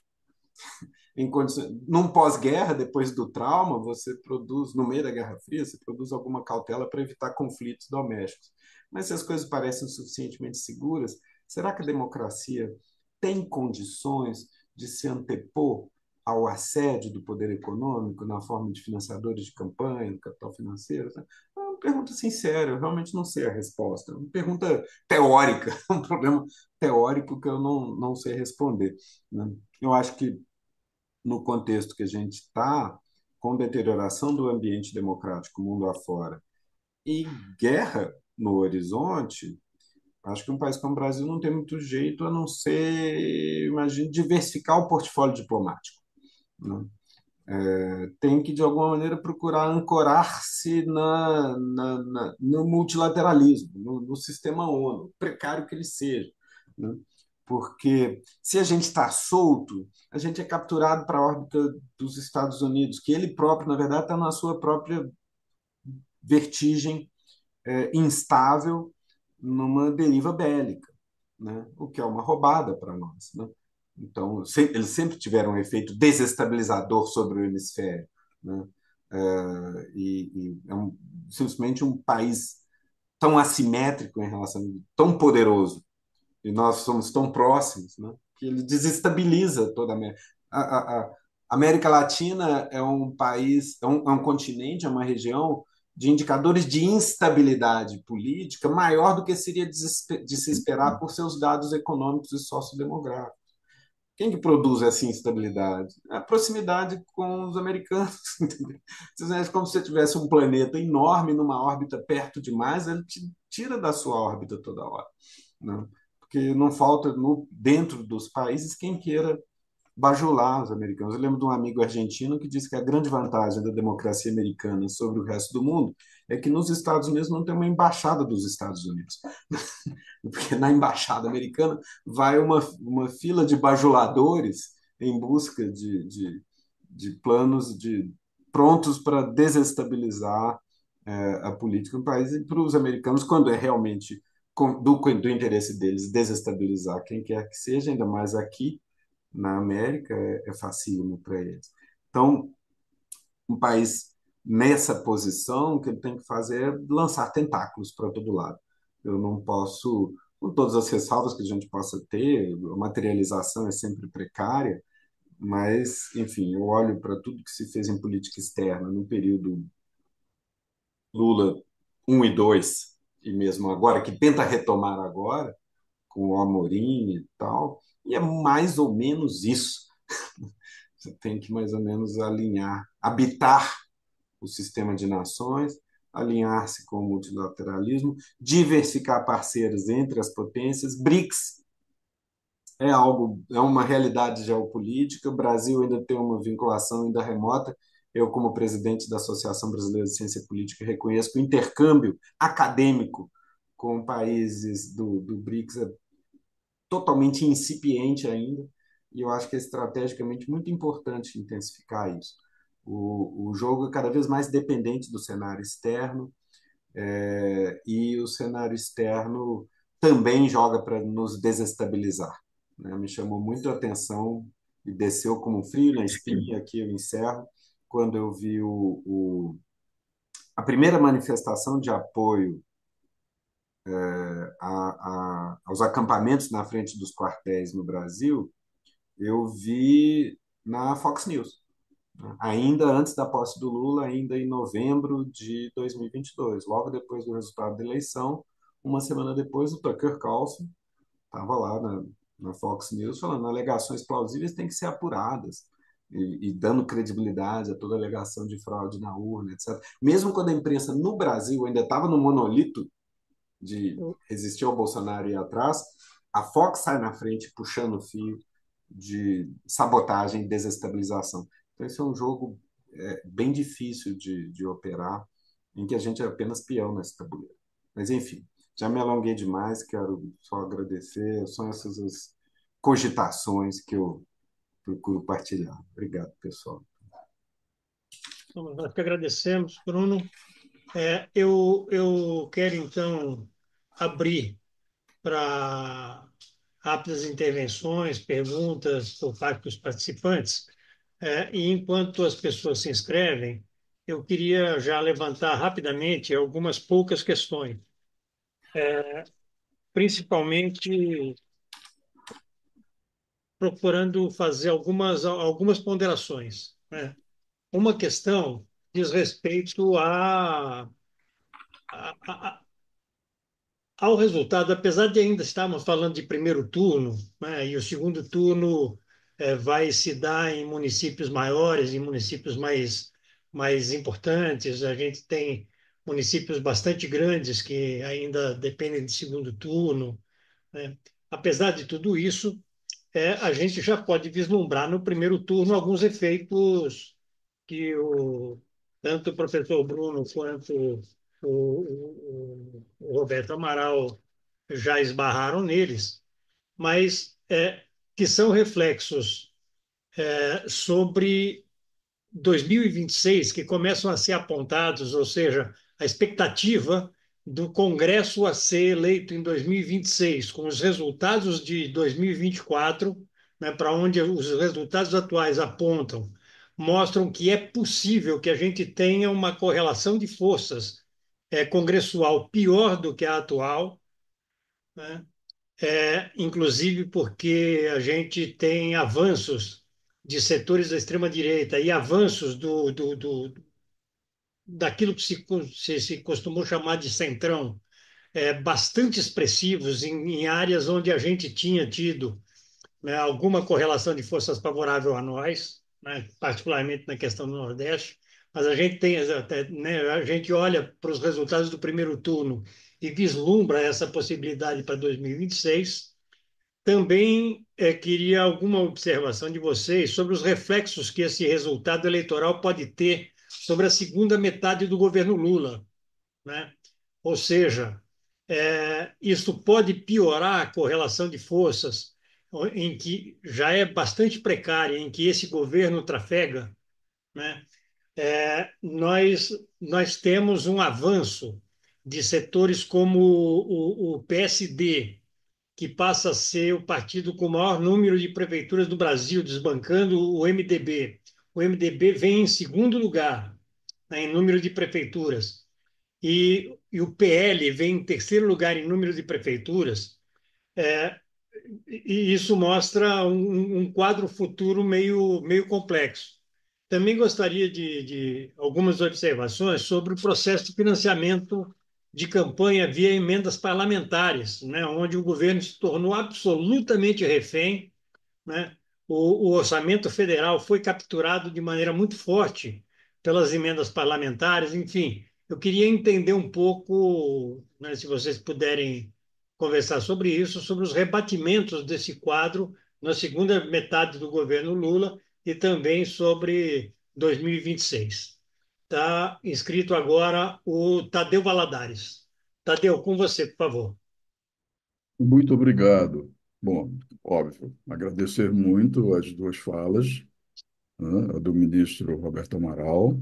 Num pós-guerra, depois do trauma, você produz, no meio da Guerra Fria, você produz alguma cautela para evitar conflitos domésticos. Mas se as coisas parecem suficientemente seguras, será que a democracia tem condições de se antepor ao assédio do poder econômico na forma de financiadores de campanha, do capital financeiro? É uma pergunta sincera, eu realmente não sei a resposta. É uma pergunta teórica, um problema teórico que eu não sei responder, né? Eu acho que no contexto que a gente está, com deterioração do ambiente democrático mundo afora e guerra no horizonte, acho que um país como o Brasil não tem muito jeito a não ser, imagine, diversificar o portfólio diplomático, né? Tem que, de alguma maneira, procurar ancorar-se no multilateralismo, no sistema ONU, precário que ele seja, né? Porque se a gente está solto, a gente é capturado para a órbita dos Estados Unidos, que ele próprio, na verdade, está na sua própria vertigem instável numa deriva bélica, né? O que é uma roubada para nós, né? Então, eles sempre tiveram um efeito desestabilizador sobre o hemisfério, né? É simplesmente um país tão assimétrico em relação, tão poderoso, e nós somos tão próximos, né? Que ele desestabiliza toda a América. A América Latina é um país, é um continente, é uma região de indicadores de instabilidade política maior do que seria de se esperar por seus dados econômicos e sociodemográficos. Quem que produz essa instabilidade? A proximidade com os americanos. É como se você tivesse um planeta enorme numa órbita perto demais, ele te tira da sua órbita toda hora, né? Porque não falta dentro dos países quem queira bajular os americanos. Eu lembro de um amigo argentino que disse que a grande vantagem da democracia americana sobre o resto do mundo é que nos Estados Unidos não tem uma embaixada dos Estados Unidos. Porque na embaixada americana vai uma fila de bajuladores em busca de planos prontos para desestabilizar a política do país. E para os americanos, quando é realmente do interesse deles desestabilizar quem quer que seja, ainda mais aqui na América, é facílimo para eles. Então, um país nessa posição, o que ele tem que fazer é lançar tentáculos para todo lado. Eu não posso, com todas as ressalvas que a gente possa ter, a materialização é sempre precária, mas, enfim, eu olho para tudo que se fez em política externa no período Lula 1 e 2, e mesmo agora, que tenta retomar agora, com o Amorim e tal, e é mais ou menos isso. Você tem que mais ou menos alinhar, habitar o sistema de nações, alinhar-se com o multilateralismo, diversificar parceiros entre as potências. BRICS é algo, é uma realidade geopolítica. O Brasil ainda tem uma vinculação ainda remota. Eu, como presidente da Associação Brasileira de Ciência Política, reconheço que o intercâmbio acadêmico com países do BRICS é totalmente incipiente ainda, e eu acho que é estrategicamente muito importante intensificar isso. O jogo é cada vez mais dependente do cenário externo, e o cenário externo também joga para nos desestabilizar, né? Me chamou muito a atenção e desceu como um frio na espinha, aqui eu encerro, quando eu vi a primeira manifestação de apoio aos acampamentos na frente dos quartéis no Brasil, eu vi na Fox News, né? Ainda antes da posse do Lula, ainda em novembro de 2022, logo depois do resultado da eleição, uma semana depois, o Tucker Carlson estava lá na Fox News falando alegações plausíveis têm que ser apuradas e dando credibilidade a toda alegação de fraude na urna, etc. Mesmo quando a imprensa no Brasil ainda estava no monolito de resistir ao Bolsonaro e ir atrás, a Fox sai na frente puxando o fio de sabotagem e desestabilização. Então, esse é um jogo bem difícil de operar, em que a gente é apenas peão nesse tabuleiro. Mas, enfim, já me alonguei demais, quero só agradecer. São essas as cogitações que eu procuro partilhar. Obrigado, pessoal. Nós que agradecemos, Bruno. Eu quero, então, abrir para rápidas intervenções, perguntas por parte dos participantes. E enquanto as pessoas se inscrevem, eu queria já levantar rapidamente algumas poucas questões, principalmente procurando fazer algumas ponderações, né? Uma questão diz respeito a, ao resultado, apesar de ainda estarmos falando de primeiro turno, né, e o segundo turno vai se dar em municípios maiores, em municípios mais importantes, a gente tem municípios bastante grandes que ainda dependem de segundo turno, né? Apesar de tudo isso, a gente já pode vislumbrar no primeiro turno alguns efeitos que tanto o professor Bruno quanto o Roberto Amaral já esbarraram neles, mas que são reflexos sobre 2026 que começam a ser apontados, ou seja, a expectativa do Congresso a ser eleito em 2026, com os resultados de 2024, né, para onde os resultados atuais apontam, mostram que é possível que a gente tenha uma correlação de forças congressual pior do que a atual, né? Inclusive porque a gente tem avanços de setores da extrema-direita e avanços daquilo que se costumou chamar de centrão, bastante expressivos em áreas onde a gente tinha tido, né, alguma correlação de forças favorável a nós, né, particularmente na questão do Nordeste, mas a gente tem, né, a gente olha para os resultados do primeiro turno e vislumbra essa possibilidade para 2026. Também queria alguma observação de vocês sobre os reflexos que esse resultado eleitoral pode ter sobre a segunda metade do governo Lula, né? Ou seja, isso pode piorar a correlação de forças, em que já é bastante precária, em que esse governo trafega, né? Nós temos um avanço de setores como o PSD, que passa a ser o partido com o maior número de prefeituras do Brasil, desbancando o MDB. O MDB vem em segundo lugar, né, em número de prefeituras, e o PL vem em terceiro lugar em número de prefeituras. É, e isso mostra um quadro futuro meio complexo. Também gostaria de algumas observações sobre o processo de financiamento de campanha via emendas parlamentares, né, onde o governo se tornou absolutamente refém, né? O orçamento federal foi capturado de maneira muito forte pelas emendas parlamentares. Enfim, eu queria entender um pouco, né, se vocês puderem conversar sobre isso, sobre os rebatimentos desse quadro na segunda metade do governo Lula e também sobre 2026. Está inscrito agora o Tadeu Valadares. Tadeu, com você, por favor. Muito obrigado. Bom, óbvio, agradecer muito as duas falas, né, a do ministro Roberto Amaral,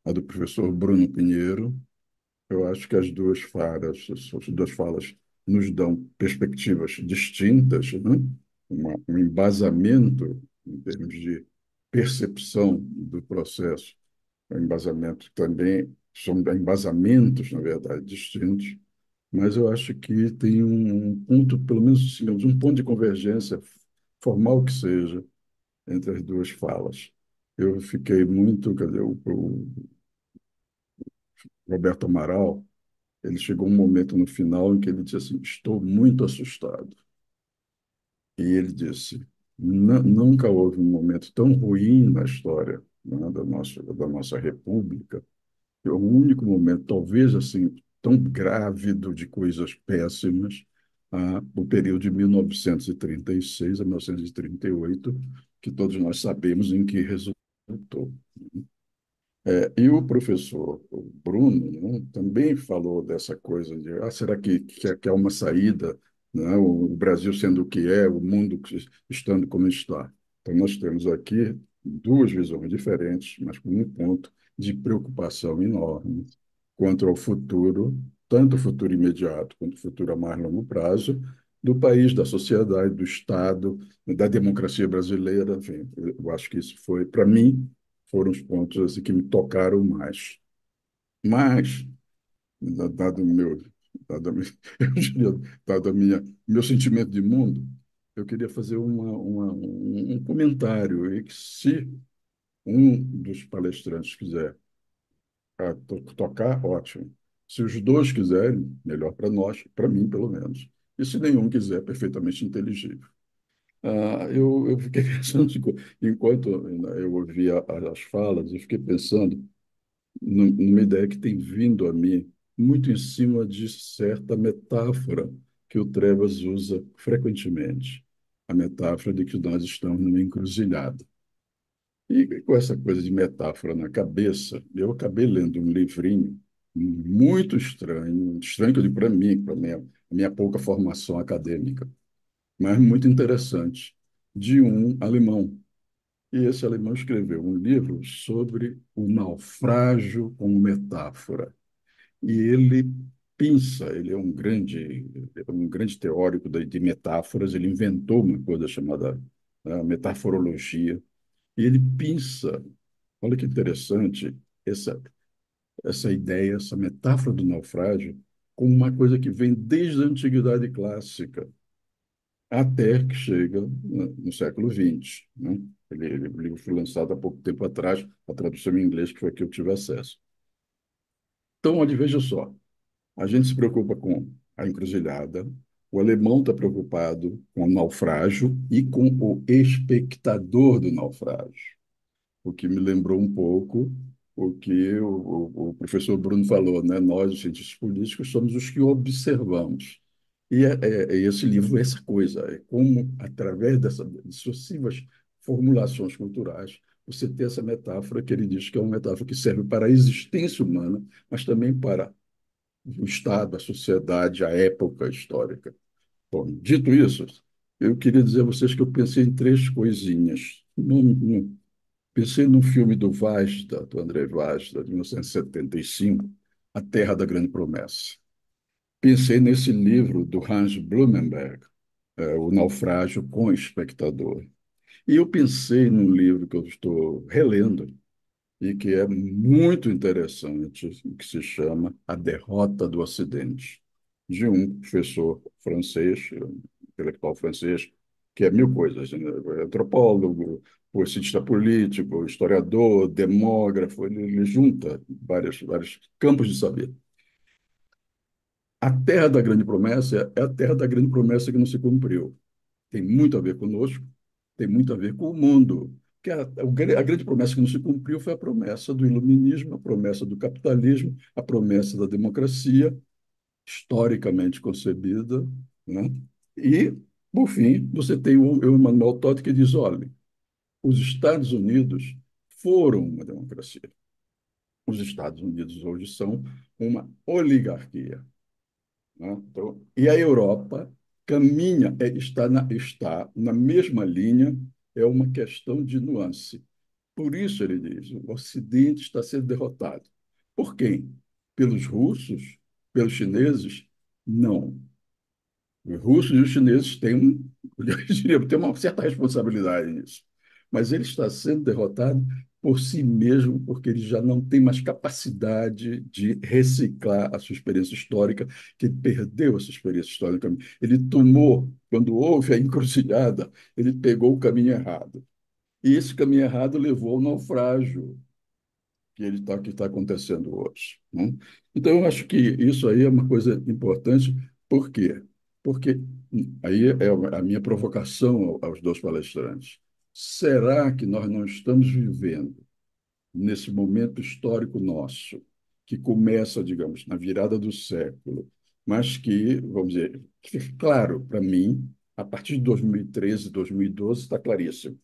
a do professor Bruno Pinheiro. Eu acho que as duas falas nos dão perspectivas distintas, né? Um embasamento em termos de percepção do processo, um embasamento também, são embasamentos, na verdade, distintos, mas eu acho que tem um ponto, pelo menos, assim, um ponto de convergência, formal que seja, entre as duas falas. Eu fiquei muito, quer dizer, o Roberto Amaral, ele chegou um momento no final em que ele disse assim, estou muito assustado. E ele disse, nunca houve um momento tão ruim na história, né, da nossa República, que é o único momento, talvez assim, tão grávido de coisas péssimas, o período de 1936 a 1938, que todos nós sabemos em que resultou. E o professor o Bruno, né, também falou dessa coisa de será que há uma saída, né? O Brasil sendo o que é, o mundo estando como está. Então, nós temos aqui duas visões diferentes, mas com um ponto de preocupação enorme quanto ao futuro, tanto o futuro imediato quanto o futuro a mais longo prazo, do país, da sociedade, do Estado, da democracia brasileira. Enfim, eu acho que isso foi, para mim, foram os pontos assim, que me tocaram mais. Mas, dado o meu, dado a minha, eu diria, dado a minha, meu sentimento de mundo, eu queria fazer um comentário e que se um dos palestrantes quiser tocar, ótimo. Se os dois quiserem, melhor para nós, para mim, pelo menos. E se nenhum quiser, perfeitamente inteligível. Eu fiquei pensando, enquanto eu ouvia as falas, eu fiquei pensando numa ideia que tem vindo a mim muito em cima de certa metáfora que o Trevas usa frequentemente. A metáfora de que nós estamos numa encruzilhada. E com essa coisa de metáfora na cabeça, eu acabei lendo um livrinho muito estranho, estranho que eu digo para mim, para minha pouca formação acadêmica, mas muito interessante, de um alemão. E esse alemão escreveu um livro sobre o naufrágio como metáfora. E ele pensa, ele é um grande teórico de metáforas, ele inventou uma coisa chamada metaforologia, e ele pensa. Olha que interessante essa ideia, essa metáfora do naufrágio, como uma coisa que vem desde a antiguidade clássica até que chega no século XX, né? O livro foi lançado há pouco tempo atrás, a tradução em inglês, que foi a que eu tive acesso. Então, olha, veja só, a gente se preocupa com a encruzilhada, o alemão está preocupado com o naufrágio e com o espectador do naufrágio, o que me lembrou um pouco o que o professor Bruno falou, né? Nós, os cientistas políticos, somos os que observamos. E esse livro é essa coisa, é como, através dessas sucessivas formulações culturais, você tem essa metáfora que ele diz que é uma metáfora que serve para a existência humana, mas também para o Estado, a sociedade, a época histórica. Bom, dito isso, eu queria dizer a vocês que eu pensei em três coisinhas. Pensei num filme do Vajda, do André Vajda, de 1975, A Terra da Grande Promessa. Pensei nesse livro do Hans Blumenberg, O Naufrágio com o Espectador. E eu pensei num livro que eu estou relendo e que é muito interessante, que se chama A Derrota do Ocidente, de um professor francês, intelectual francês, que é mil coisas, né? Antropólogo, cientista político, historiador, demógrafo, ele junta vários campos de saber. A Terra da Grande Promessa é a Terra da Grande Promessa que não se cumpriu. Tem muito a ver conosco, tem muito a ver com o mundo. Que a grande promessa que não se cumpriu foi a promessa do iluminismo, a promessa do capitalismo, a promessa da democracia, historicamente concebida, né? E, por fim, você tem o Emmanuel Todd que diz, olha, os Estados Unidos foram uma democracia. Os Estados Unidos hoje são uma oligarquia, né? Então, e a Europa caminha, está na mesma linha, é uma questão de nuance. Por isso, ele diz, o Ocidente está sendo derrotado. Por quem? Pelos russos? Pelos chineses? Não. Os russos e os chineses eu diria, têm uma certa responsabilidade nisso. Mas ele está sendo derrotado por si mesmo, porque ele já não tem mais capacidade de reciclar a sua experiência histórica, que ele perdeu essa experiência histórica. Ele tomou, quando houve a encruzilhada, ele pegou o caminho errado. E esse caminho errado levou ao naufrágio que está acontecendo hoje, né? Então, eu acho que isso aí é uma coisa importante. Por quê? Porque aí é a minha provocação aos dois palestrantes. Será que nós não estamos vivendo nesse momento histórico nosso, que começa, digamos, na virada do século, mas que, vamos dizer, que fica claro para mim, a partir de 2013, 2012, está claríssimo,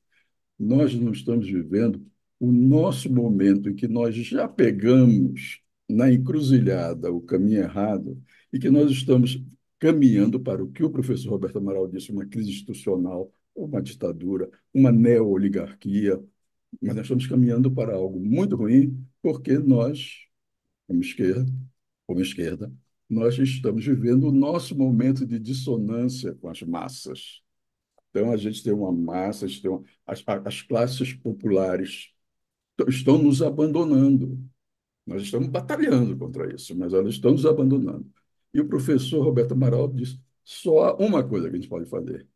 nós não estamos vivendo o nosso momento em que nós já pegamos na encruzilhada o caminho errado e que nós estamos caminhando para o que o professor Roberto Amaral disse, uma crise institucional, uma ditadura, uma neo-oligarquia. mas nós estamos caminhando para algo muito ruim, porque nós, como esquerda, nós estamos vivendo o nosso momento de dissonância com as massas. Então, a gente tem uma massa, a gente tem as classes populares estão nos abandonando. Nós estamos batalhando contra isso, mas elas estão nos abandonando. E o professor Roberto Amaral disse: só há uma coisa que a gente pode fazer.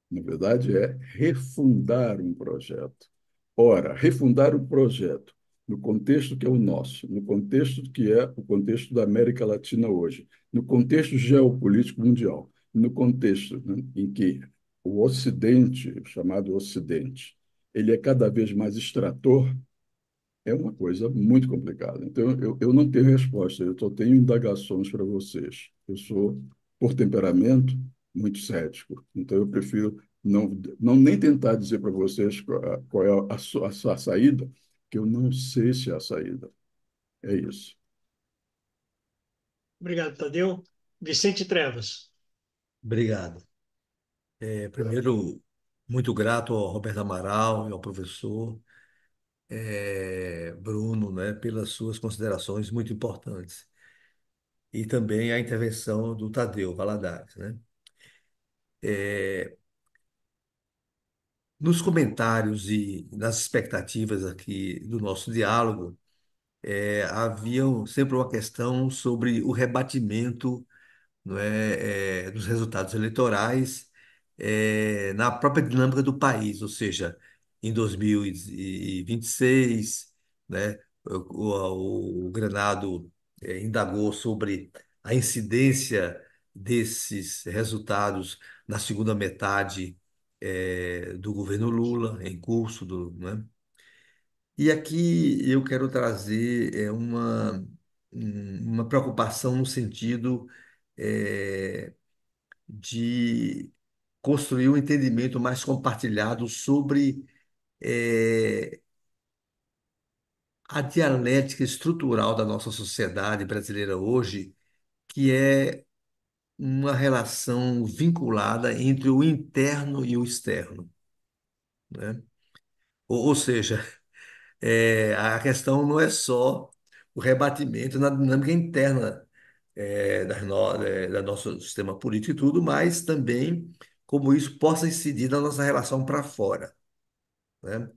Na verdade, é refundar um projeto. Ora, refundar um projeto no contexto que é o nosso, no contexto que é o contexto da América Latina hoje, no contexto geopolítico mundial, no contexto, né, em que o Ocidente, chamado Ocidente, ele é cada vez mais extrator, é uma coisa muito complicada. Então, eu não tenho resposta, eu só tenho indagações para vocês. Eu sou, por temperamento, muito cético. Então, eu prefiro não nem tentar dizer para vocês qual é a sua saída, que eu não sei se é a saída. É isso. Obrigado, Tadeu. Vicente Trevas. Obrigado. Primeiro, muito grato ao Roberto Amaral e ao professor Bruno, né, pelas suas considerações muito importantes. E também a intervenção do Tadeu Valadares, né? Nos comentários e nas expectativas aqui do nosso diálogo, haviam sempre uma questão sobre o rebatimento, não dos resultados eleitorais, na própria dinâmica do país, ou seja, em 2026, né, o Granado indagou sobre a incidência desses resultados na segunda metade do governo Lula, em curso né? E aqui eu quero trazer uma preocupação no sentido eh, de construir um entendimento mais compartilhado sobre a dialética estrutural da nossa sociedade brasileira hoje, que é uma relação vinculada entre o interno e o externo, né? Ou seja, a questão não é só o rebatimento na dinâmica interna da nosso sistema político e tudo, mas também como isso possa incidir na nossa relação para fora, né?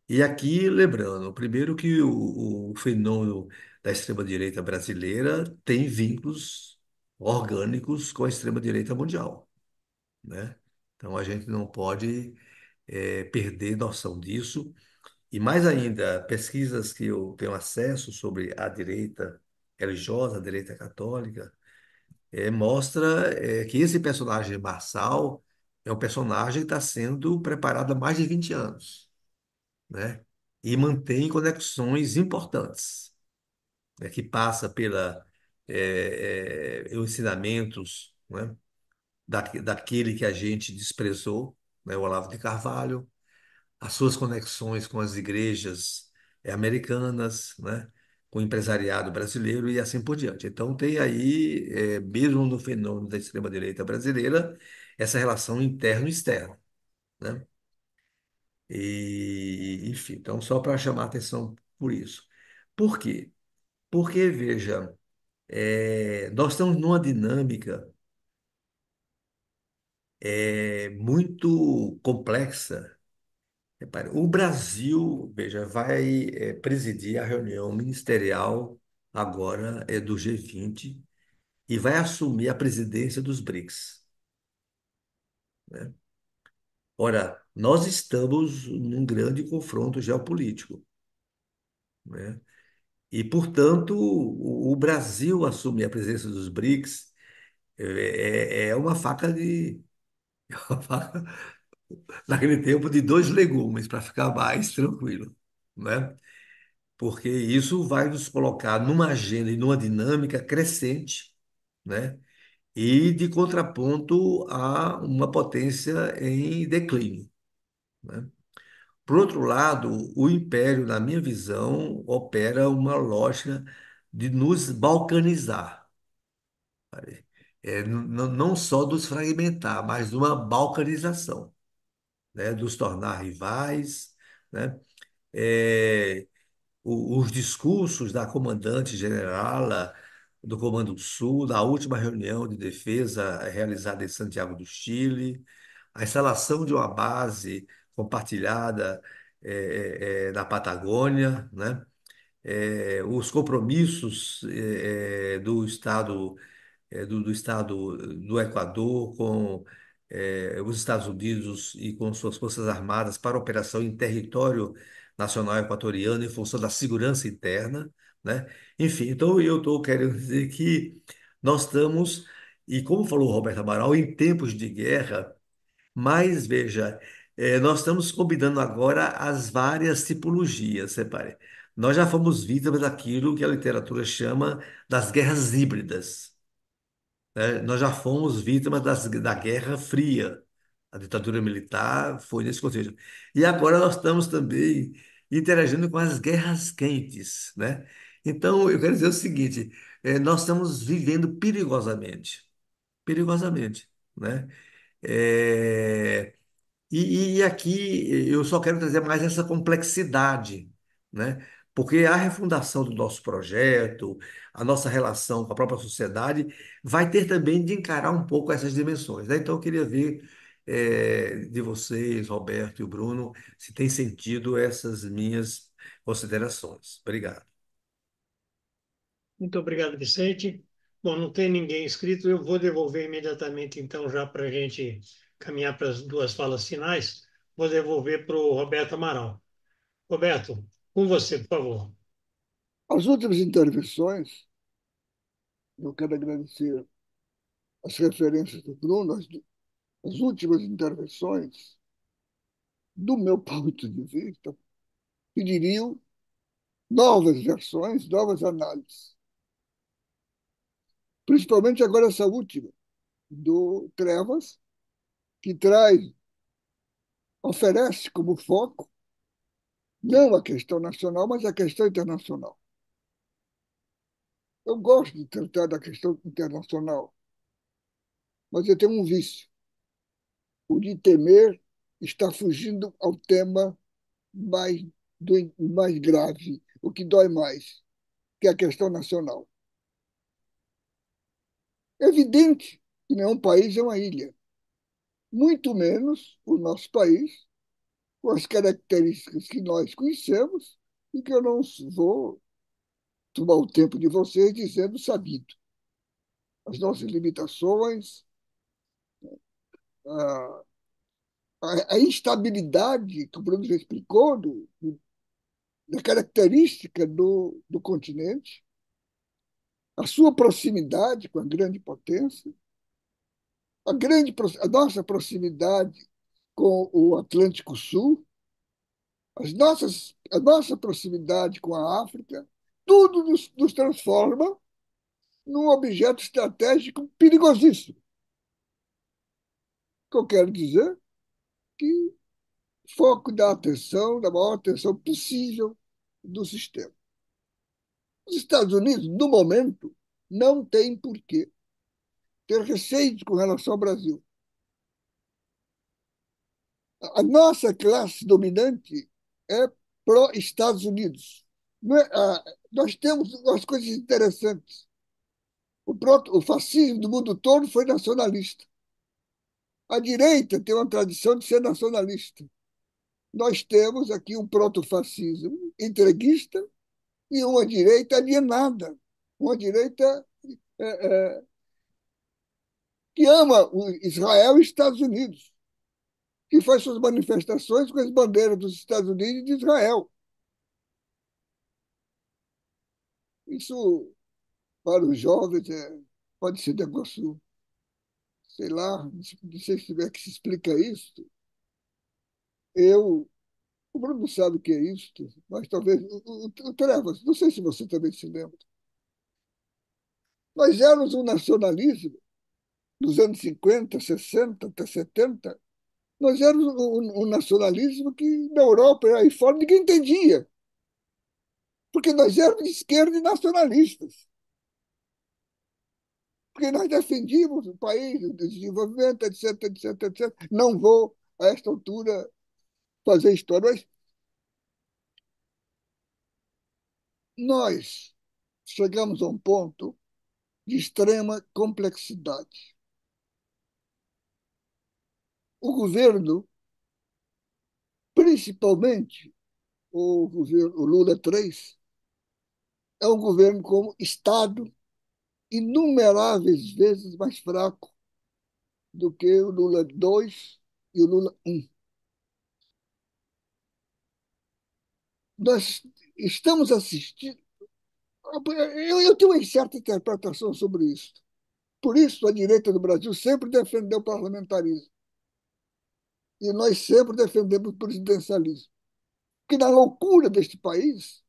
E aqui, lembrando, primeiro que o fenômeno da extrema-direita brasileira tem vínculos orgânicos com a extrema-direita mundial, né? Então a gente não pode perder noção disso. E mais ainda, pesquisas que eu tenho acesso sobre a direita religiosa, a direita católica, mostra que esse personagem Marçal é um personagem que está sendo preparado há mais de 20 anos, né? E mantém conexões importantes, né? Que passa pela os ensinamentos, né? Daquele que a gente desprezou, né? O Olavo de Carvalho, as suas conexões com as igrejas americanas, né? Com o empresariado brasileiro e assim por diante. Então tem aí, mesmo no fenômeno da extrema-direita brasileira, essa relação interno e externo, né? E, enfim, então só para chamar a atenção por isso. Por quê? Porque, veja, nós estamos numa dinâmica muito complexa. Repare, o Brasil, veja, vai presidir a reunião ministerial agora do G20 e vai assumir a presidência dos BRICS, né? Ora, nós estamos num grande confronto geopolítico, né? E, portanto, o Brasil assumir a presença dos BRICS é uma faca de. é uma faca, naquele tempo, de dois legumes, para ficar mais tranquilo, né? Porque isso vai nos colocar numa agenda e numa dinâmica crescente, né? E de contraponto a uma potência em declínio, né? Por outro lado, o império, na minha visão, opera uma lógica de nos balcanizar, sabe? Não só dos fragmentar, mas de uma balcanização, né? Dos tornar rivais, né? os discursos da comandante-generala do Comando Sul, da última reunião de defesa realizada em Santiago do Chile, a instalação de uma base compartilhada na Patagônia, né? Os compromissos do Estado do Equador com os Estados Unidos e com suas Forças Armadas para operação em território nacional equatoriano em função da segurança interna, né? Enfim, então eu estou querendo dizer que nós estamos, e como falou o Roberto Amaral, em tempos de guerra, mas veja, nós estamos combinando agora as várias tipologias, repare. Nós já fomos vítimas daquilo que a literatura chama das guerras híbridas, né? Nós já fomos vítimas da Guerra Fria. A ditadura militar foi nesse contexto. E agora nós estamos também interagindo com as guerras quentes, né? Então, eu quero dizer o seguinte, nós estamos vivendo perigosamente, perigosamente, né? É, e aqui eu só quero trazer mais essa complexidade, né? Porque a refundação do nosso projeto, a nossa relação com a própria sociedade, vai ter também de encarar um pouco essas dimensões, né? Então eu queria ver de vocês, Roberto e o Bruno, se tem sentido essas minhas considerações. Obrigado. Muito obrigado, Vicente. Bom, não tem ninguém inscrito, eu vou devolver imediatamente, então, já para a gente caminhar para as duas falas finais, vou devolver para o Roberto Amaral. Roberto, com você, por favor. As últimas intervenções, eu quero agradecer as referências do Bruno, as últimas intervenções, do meu ponto de vista, pediriam novas versões, novas análises. Principalmente agora essa última, do Trevas, que oferece como foco não a questão nacional, mas a questão internacional. Eu gosto de tratar da questão internacional, mas eu tenho um vício, o de temer estar fugindo ao tema mais, mais grave, o que dói mais, que é a questão nacional. É evidente que nenhum país é uma ilha, muito menos o nosso país, com as características que nós conhecemos e que eu não vou tomar o tempo de vocês dizendo sabido. As nossas limitações, a, a instabilidade que o Bruno já explicou da característica do continente, a sua proximidade com a grande potência, a nossa proximidade com o Atlântico Sul, a nossa proximidade com a África, tudo nos transforma num objeto estratégico perigosíssimo. O que eu quero dizer que foco da atenção, da maior atenção possível do sistema. Os Estados Unidos, no momento, não têm por que ter receio com relação ao Brasil. A nossa classe dominante é pró-Estados Unidos. Nós temos umas coisas interessantes. O fascismo do mundo todo foi nacionalista. A direita tem uma tradição de ser nacionalista. Nós temos aqui um protofascismo entreguista e uma direita alienada, uma direita é, é, que ama Israel e Estados Unidos, que faz suas manifestações com as bandeiras dos Estados Unidos e de Israel. Isso, para os jovens, pode ser negócio, sei lá, não sei se tiver que se explica isso. Eu, o Bruno sabe o que é isso, mas talvez o Trevas, não sei se você também se lembra. Nós éramos um nacionalismo dos anos 50, 60, até 70. Nós éramos um nacionalismo que na Europa e aí fora ninguém entendia, porque nós éramos de esquerda e nacionalistas, porque nós defendíamos o país, o desenvolvimento, etc, etc, etc. Não vou, a esta altura, fazer história, mas nós chegamos a um ponto de extrema complexidade. O governo, principalmente o Lula 3, é um governo como Estado inumeráveis vezes mais fraco do que o Lula 2 e o Lula 1. Nós estamos assistindo. Eu tenho uma certa interpretação sobre isso. Por isso, a direita do Brasil sempre defendeu o parlamentarismo. E nós sempre defendemos o presidencialismo. Porque na loucura deste país,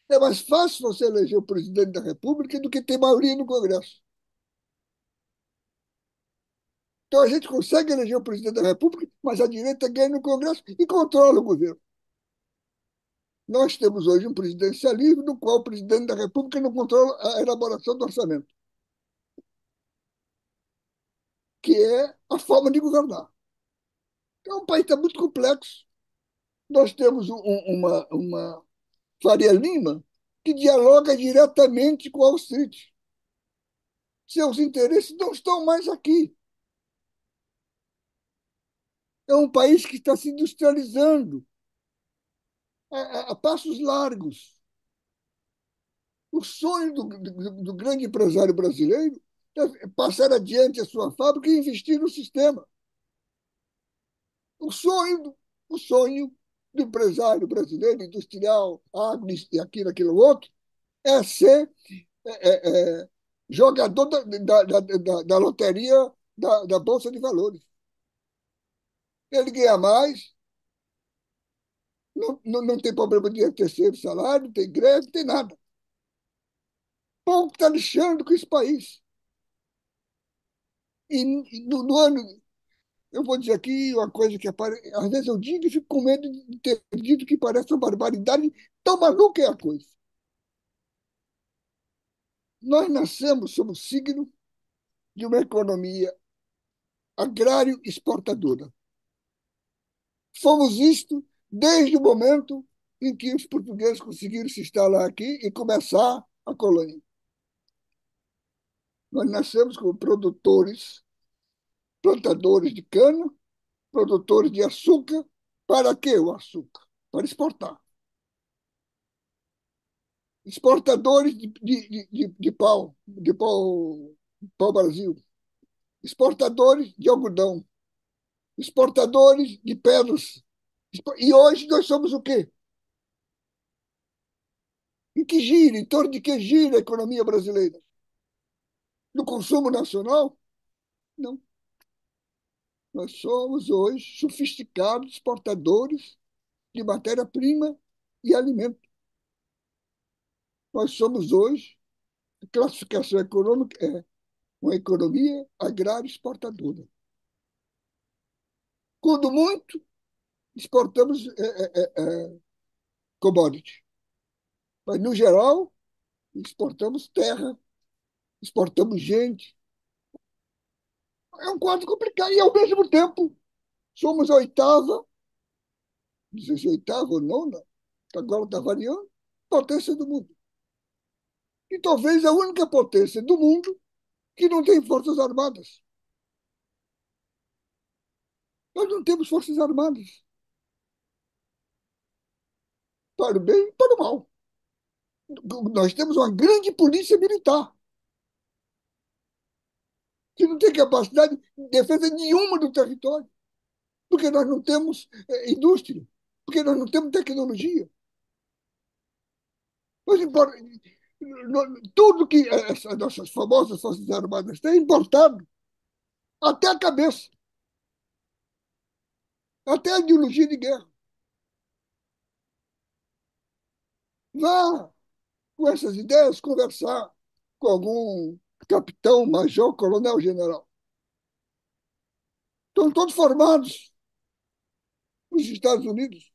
é mais fácil você eleger o presidente da República do que ter maioria no Congresso. Então a gente consegue eleger o presidente da República, mas a direita ganha no Congresso e controla o governo. Nós temos hoje um presidencialismo no qual o presidente da República não controla a elaboração do orçamento, que é a forma de governar. Então, o país está muito complexo. Nós temos uma Faria Lima que dialoga diretamente com Wall Street. Seus interesses não estão mais aqui. É um país que está se industrializando a passos largos. O sonho do grande empresário brasileiro é passar adiante a sua fábrica e investir no sistema. O sonho, o sonho do empresário brasileiro, industrial, agro e aquilo outro, é ser jogador da loteria da Bolsa de Valores. Ele ganha mais, não tem problema de terceiro salário, não tem greve, não tem nada. O povo está lixando com esse país. E no ano, eu vou dizer aqui uma coisa que às vezes eu digo e fico com medo de ter dito que parece uma barbaridade, tão maluca é a coisa. Nós nascemos sob o signo de uma economia agrário exportadora. Fomos isto desde o momento em que os portugueses conseguiram se instalar aqui e começar a colônia. Nós nascemos como produtores, plantadores de cana, produtores de açúcar. Para que o açúcar? Para exportar. Exportadores de pau, pau Brasil. Exportadores de algodão. Exportadores de pedras. E hoje nós somos o quê? Em que gira? Em torno de que gira a economia brasileira? No consumo nacional? Não. Nós somos hoje sofisticados exportadores de matéria-prima e alimento. Nós somos hoje, a classificação econômica é uma economia agrária exportadora. Quando muito, exportamos commodity. Mas, no geral, exportamos terra, exportamos gente. É um quadro complicado. E, ao mesmo tempo, somos a oitava, não sei se oitava ou nona, agora está variando, potência do mundo. E talvez a única potência do mundo que não tem forças armadas. Nós não temos forças armadas, para o bem e para o mal. Nós temos uma grande polícia militar, que não tem capacidade de defesa nenhuma do território, porque nós não temos indústria, porque nós não temos tecnologia. Nós tudo que essas nossas famosas forças armadas têm é importado, até a cabeça, até a ideologia de guerra. Vá com essas ideias conversar com algum capitão, major, coronel, general. Estão todos formados nos Estados Unidos.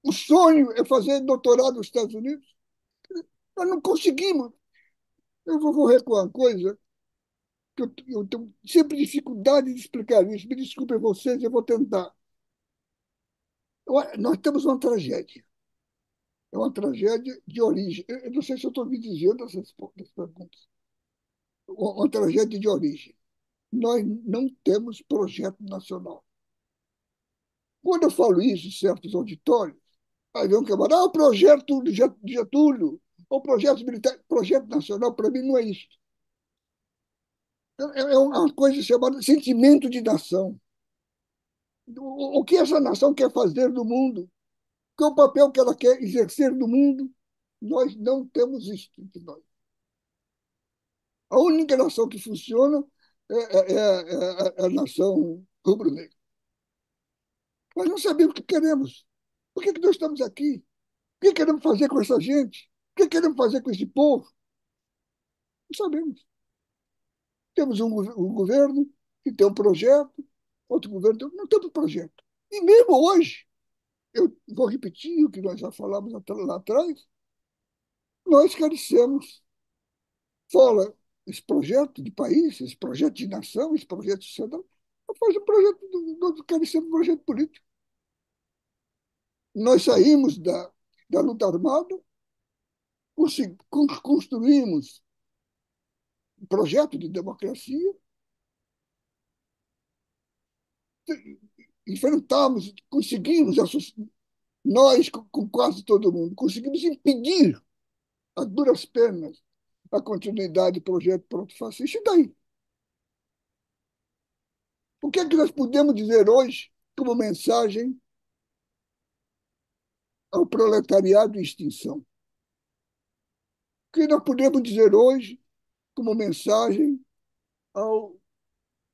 O sonho é fazer doutorado nos Estados Unidos. Nós não conseguimos. Eu vou morrer com uma coisa que eu tenho sempre dificuldade de explicar isso. Me desculpem vocês, eu vou tentar. Nós temos uma tragédia. é uma tragédia de origem. Eu não sei se eu estou me dizendo essas perguntas. Uma tragédia de origem. Nós não temos projeto nacional. Quando eu falo isso em certos auditórios, aí vem um camarada, o projeto de Getúlio, o projeto militar, projeto nacional, para mim, não é isso. É uma coisa chamada sentimento de nação. O que essa nação quer fazer no mundo? Qual é o papel que ela quer exercer no mundo? Nós não temos isso entre nós. A única nação que funciona é a nação rubro-negra. Nós não sabemos o que queremos. Por que nós estamos aqui? O que queremos fazer com essa gente? O que queremos fazer com esse povo? Não sabemos. Temos um governo que tem um projeto, outro governo não tem um projeto. E mesmo hoje, eu vou repetir o que nós já falamos lá atrás, nós carecemos, fora esse projeto de país, esse projeto de nação, esse projeto de sociedade, faz um projeto, nós carecemos de um projeto político. Nós saímos da luta armada, construímos um projeto de democracia, enfrentamos, conseguimos, nós, com quase todo mundo, conseguimos impedir, a duras penas, a continuidade do projeto proto-fascista. E daí? O que é que nós podemos dizer hoje como mensagem ao proletariado em extinção? O que nós podemos dizer hoje como mensagem ao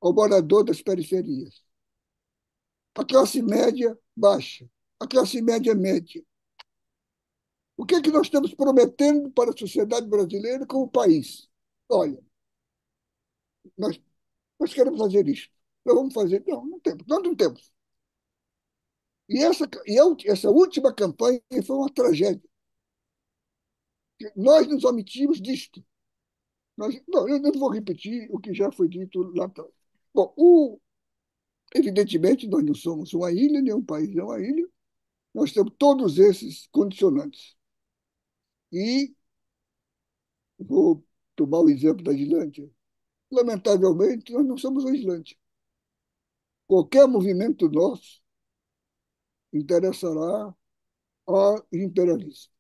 morador das periferias? A classe média baixa, a classe média média. O que é que nós estamos prometendo para a sociedade brasileira como país? Olha, nós, nós queremos fazer isso. Nós vamos fazer. Não, não temos. Nós não temos. Essa última campanha foi uma tragédia. Nós nos omitimos disto. Não, eu não vou repetir o que já foi dito lá atrás. Bom, evidentemente, nós não somos uma ilha, nem um país é uma ilha. Nós temos todos esses condicionantes. E vou tomar o exemplo da Islândia. Lamentavelmente, nós não somos a Islândia. Qualquer movimento nosso interessará ao imperialismo.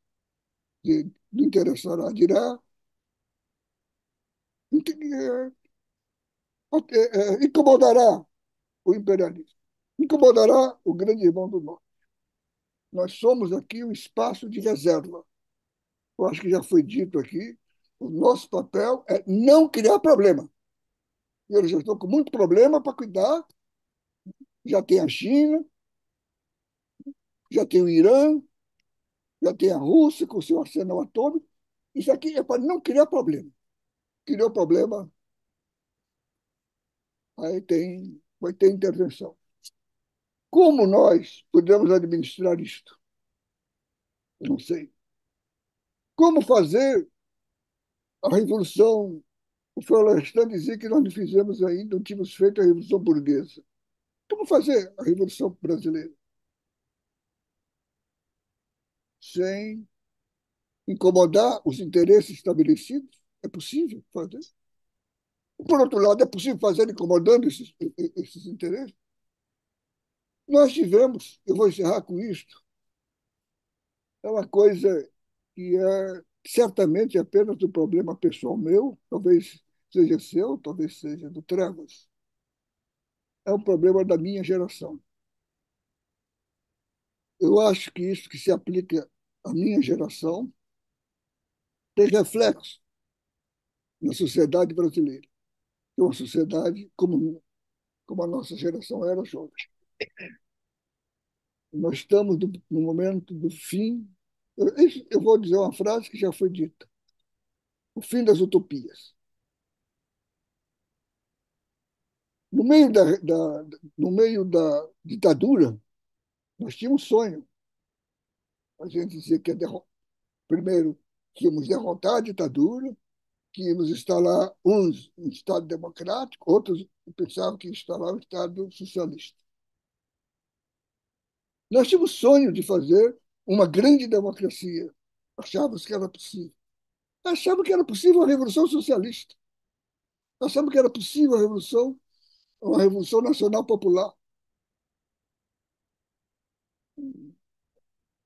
Não interessará, dirá, incomodará o imperialismo, incomodará o grande irmão do norte. Nós somos aqui um espaço de reserva. Eu acho que já foi dito aqui, o nosso papel é não criar problema. Eu já estou com muito problema para cuidar, já tem a China, já tem o Irã, já tem a Rússia com o seu arsenal atômico. Isso aqui é para não criar problema. Criou problema, vai ter intervenção. Como nós podemos administrar isto? Eu não sei. Como fazer a revolução? O Florestan dizia que nós não fizemos ainda, não tínhamos feito a revolução burguesa. Como fazer a revolução brasileira? Sem incomodar os interesses estabelecidos? É possível fazer? Por outro lado, é possível fazer incomodando esses interesses? Nós tivemos, eu vou encerrar com isto, é uma coisa que é certamente apenas um problema pessoal meu, talvez seja seu, talvez seja do Trevas. É um problema da minha geração. Eu acho que isso que se aplica à minha geração tem reflexo na sociedade brasileira. É uma sociedade como a nossa geração era jovem. Nós estamos no momento do fim. Eu vou dizer uma frase que já foi dita: o fim das utopias. No meio no meio da ditadura, nós tínhamos um sonho. A gente dizia que primeiro que íamos derrotar a ditadura, que íamos instalar uns um Estado democrático, outros pensavam que ia instalar um Estado socialista. Nós tínhamos sonho de fazer uma grande democracia. Achávamos que era possível. Achava que era possível a Revolução Socialista. Achava que era possível uma Revolução Nacional Popular.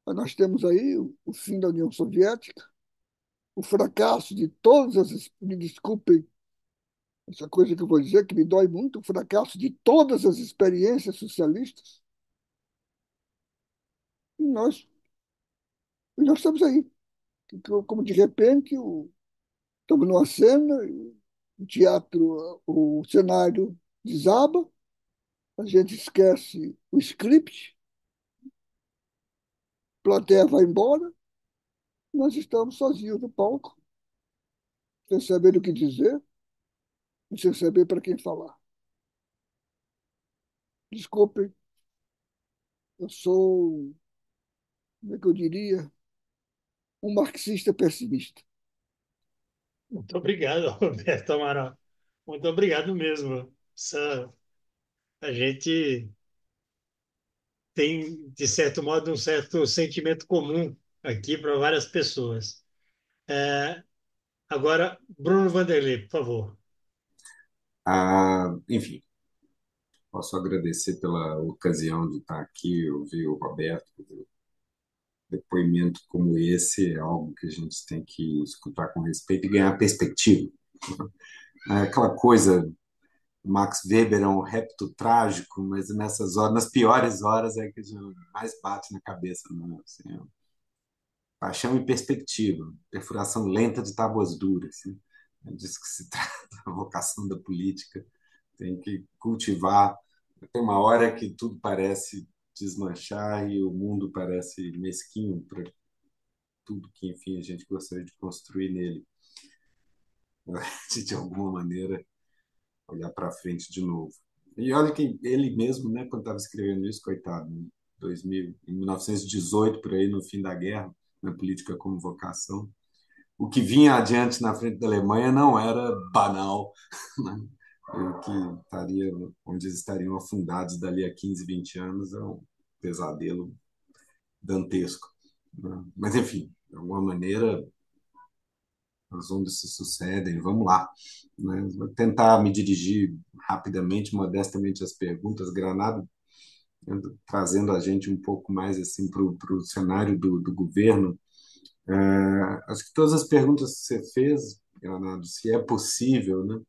Mas nós temos aí o fim da União Soviética, o fracasso de todas as. Me desculpem essa coisa que eu vou dizer, que me dói muito, o fracasso de todas as experiências socialistas. E nós estamos aí. Como de repente estamos numa cena, o teatro, o cenário desaba, a gente esquece o script, a plateia vai embora, nós estamos sozinhos no palco, sem saber o que dizer e sem saber para quem falar. Desculpem, eu sou, como é que eu diria, um marxista pessimista. Muito obrigado, Roberto Amaral. Muito obrigado mesmo. A gente tem, de certo modo, um certo sentimento comum aqui para várias pessoas. É, agora, Bruno Vanderlei, por favor. Enfim, posso agradecer pela ocasião de estar aqui, ouvir o Roberto. Depoimento como esse é algo que a gente tem que escutar com respeito e ganhar perspectiva. É aquela coisa, Max Weber é um repto trágico, mas nessas horas, nas piores horas, é que a gente mais bate na cabeça, né? Assim, paixão e perspectiva, perfuração lenta de tábuas duras. Assim. É disso que se trata a vocação da política. Tem que cultivar. Tem uma hora que tudo parece desmanchar e o mundo parece mesquinho para tudo que, enfim, a gente gostaria de construir nele. De alguma maneira, olhar para frente de novo. E olha que ele mesmo, né, quando estava escrevendo isso, coitado, em 1918, por aí, no fim da guerra, na política como vocação, o que vinha adiante na frente da Alemanha não era banal, né? O que estaria, onde eles estariam afundados dali a 15, 20 anos é um pesadelo dantesco. Né? Mas, enfim, de alguma maneira, as ondas se sucedem, vamos lá. Né? Vou tentar me dirigir rapidamente, modestamente às perguntas, Granado, trazendo a gente um pouco mais assim para o cenário do governo. Acho que todas as perguntas que você fez, Granado, se é possível, né,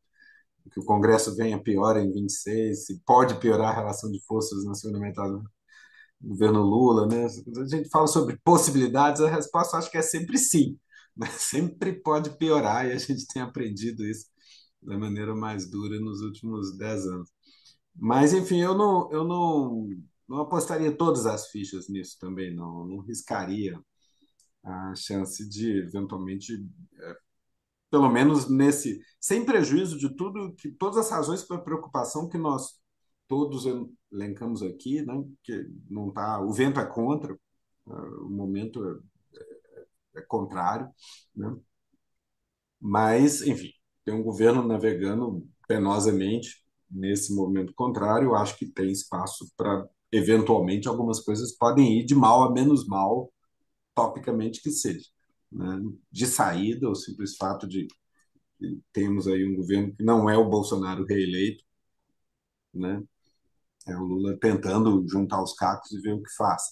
que o Congresso venha pior em 26, se pode piorar a relação de forças na segunda metade do governo Lula, né? A gente fala sobre possibilidades, a resposta acho que é sempre sim, mas sempre pode piorar e a gente tem aprendido isso da maneira mais dura nos últimos 10 anos. Mas, enfim, eu não apostaria todas as fichas nisso também, não. Não riscaria a chance de, eventualmente, pelo menos nesse, sem prejuízo de tudo, que todas as razões para preocupação que nós todos elencamos aqui, né, que não tá, o vento é contra, o momento é contrário, né? Mas, enfim, tem um governo navegando penosamente nesse momento contrário. Eu acho que tem espaço para, eventualmente, algumas coisas podem ir de mal a menos mal, topicamente que seja. Né? De saída, o simples fato de que temos aí um governo que não é o Bolsonaro reeleito, né? É o Lula tentando juntar os cacos e ver o que faz.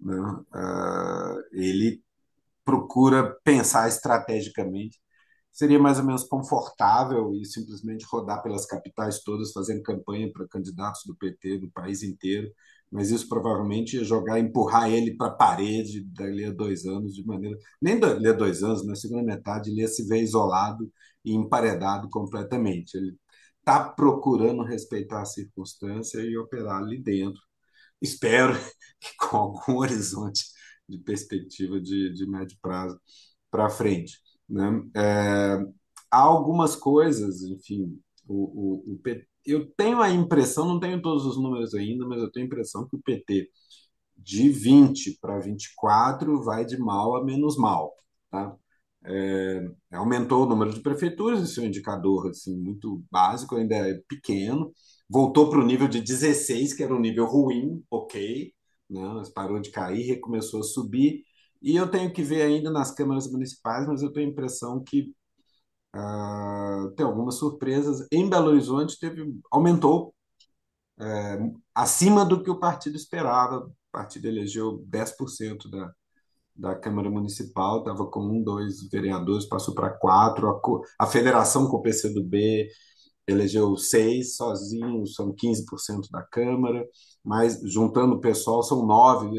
Né? Ele procura pensar estrategicamente. Seria mais ou menos confortável e simplesmente rodar pelas capitais todas, fazendo campanha para candidatos do PT no país inteiro, mas isso provavelmente ia jogar, empurrar ele para a parede dali a 2 anos, de maneira. Nem dali a 2 anos, na segunda metade, ele ia se ver isolado e emparedado completamente. Ele está procurando respeitar a circunstância e operar ali dentro. Espero que com algum horizonte de perspectiva de médio prazo para frente. Né? Há algumas coisas, enfim, o PT, eu tenho a impressão, não tenho todos os números ainda, mas eu tenho a impressão que o PT de 20 para 24 vai de mal a menos mal. Tá? Aumentou o número de prefeituras, isso é um indicador assim, muito básico, ainda é pequeno. Voltou para o nível de 16, que era um nível ruim, ok. não, mas parou de cair, recomeçou a subir. E eu tenho que ver ainda nas câmaras municipais, mas eu tenho a impressão que tem algumas surpresas. Em Belo Horizonte aumentou acima do que o partido esperava. O partido elegeu 10% da Câmara Municipal, estava com um, dois vereadores, passou para quatro. A federação com o PCdoB elegeu seis sozinho, são 15% da Câmara, mas juntando o pessoal são nove.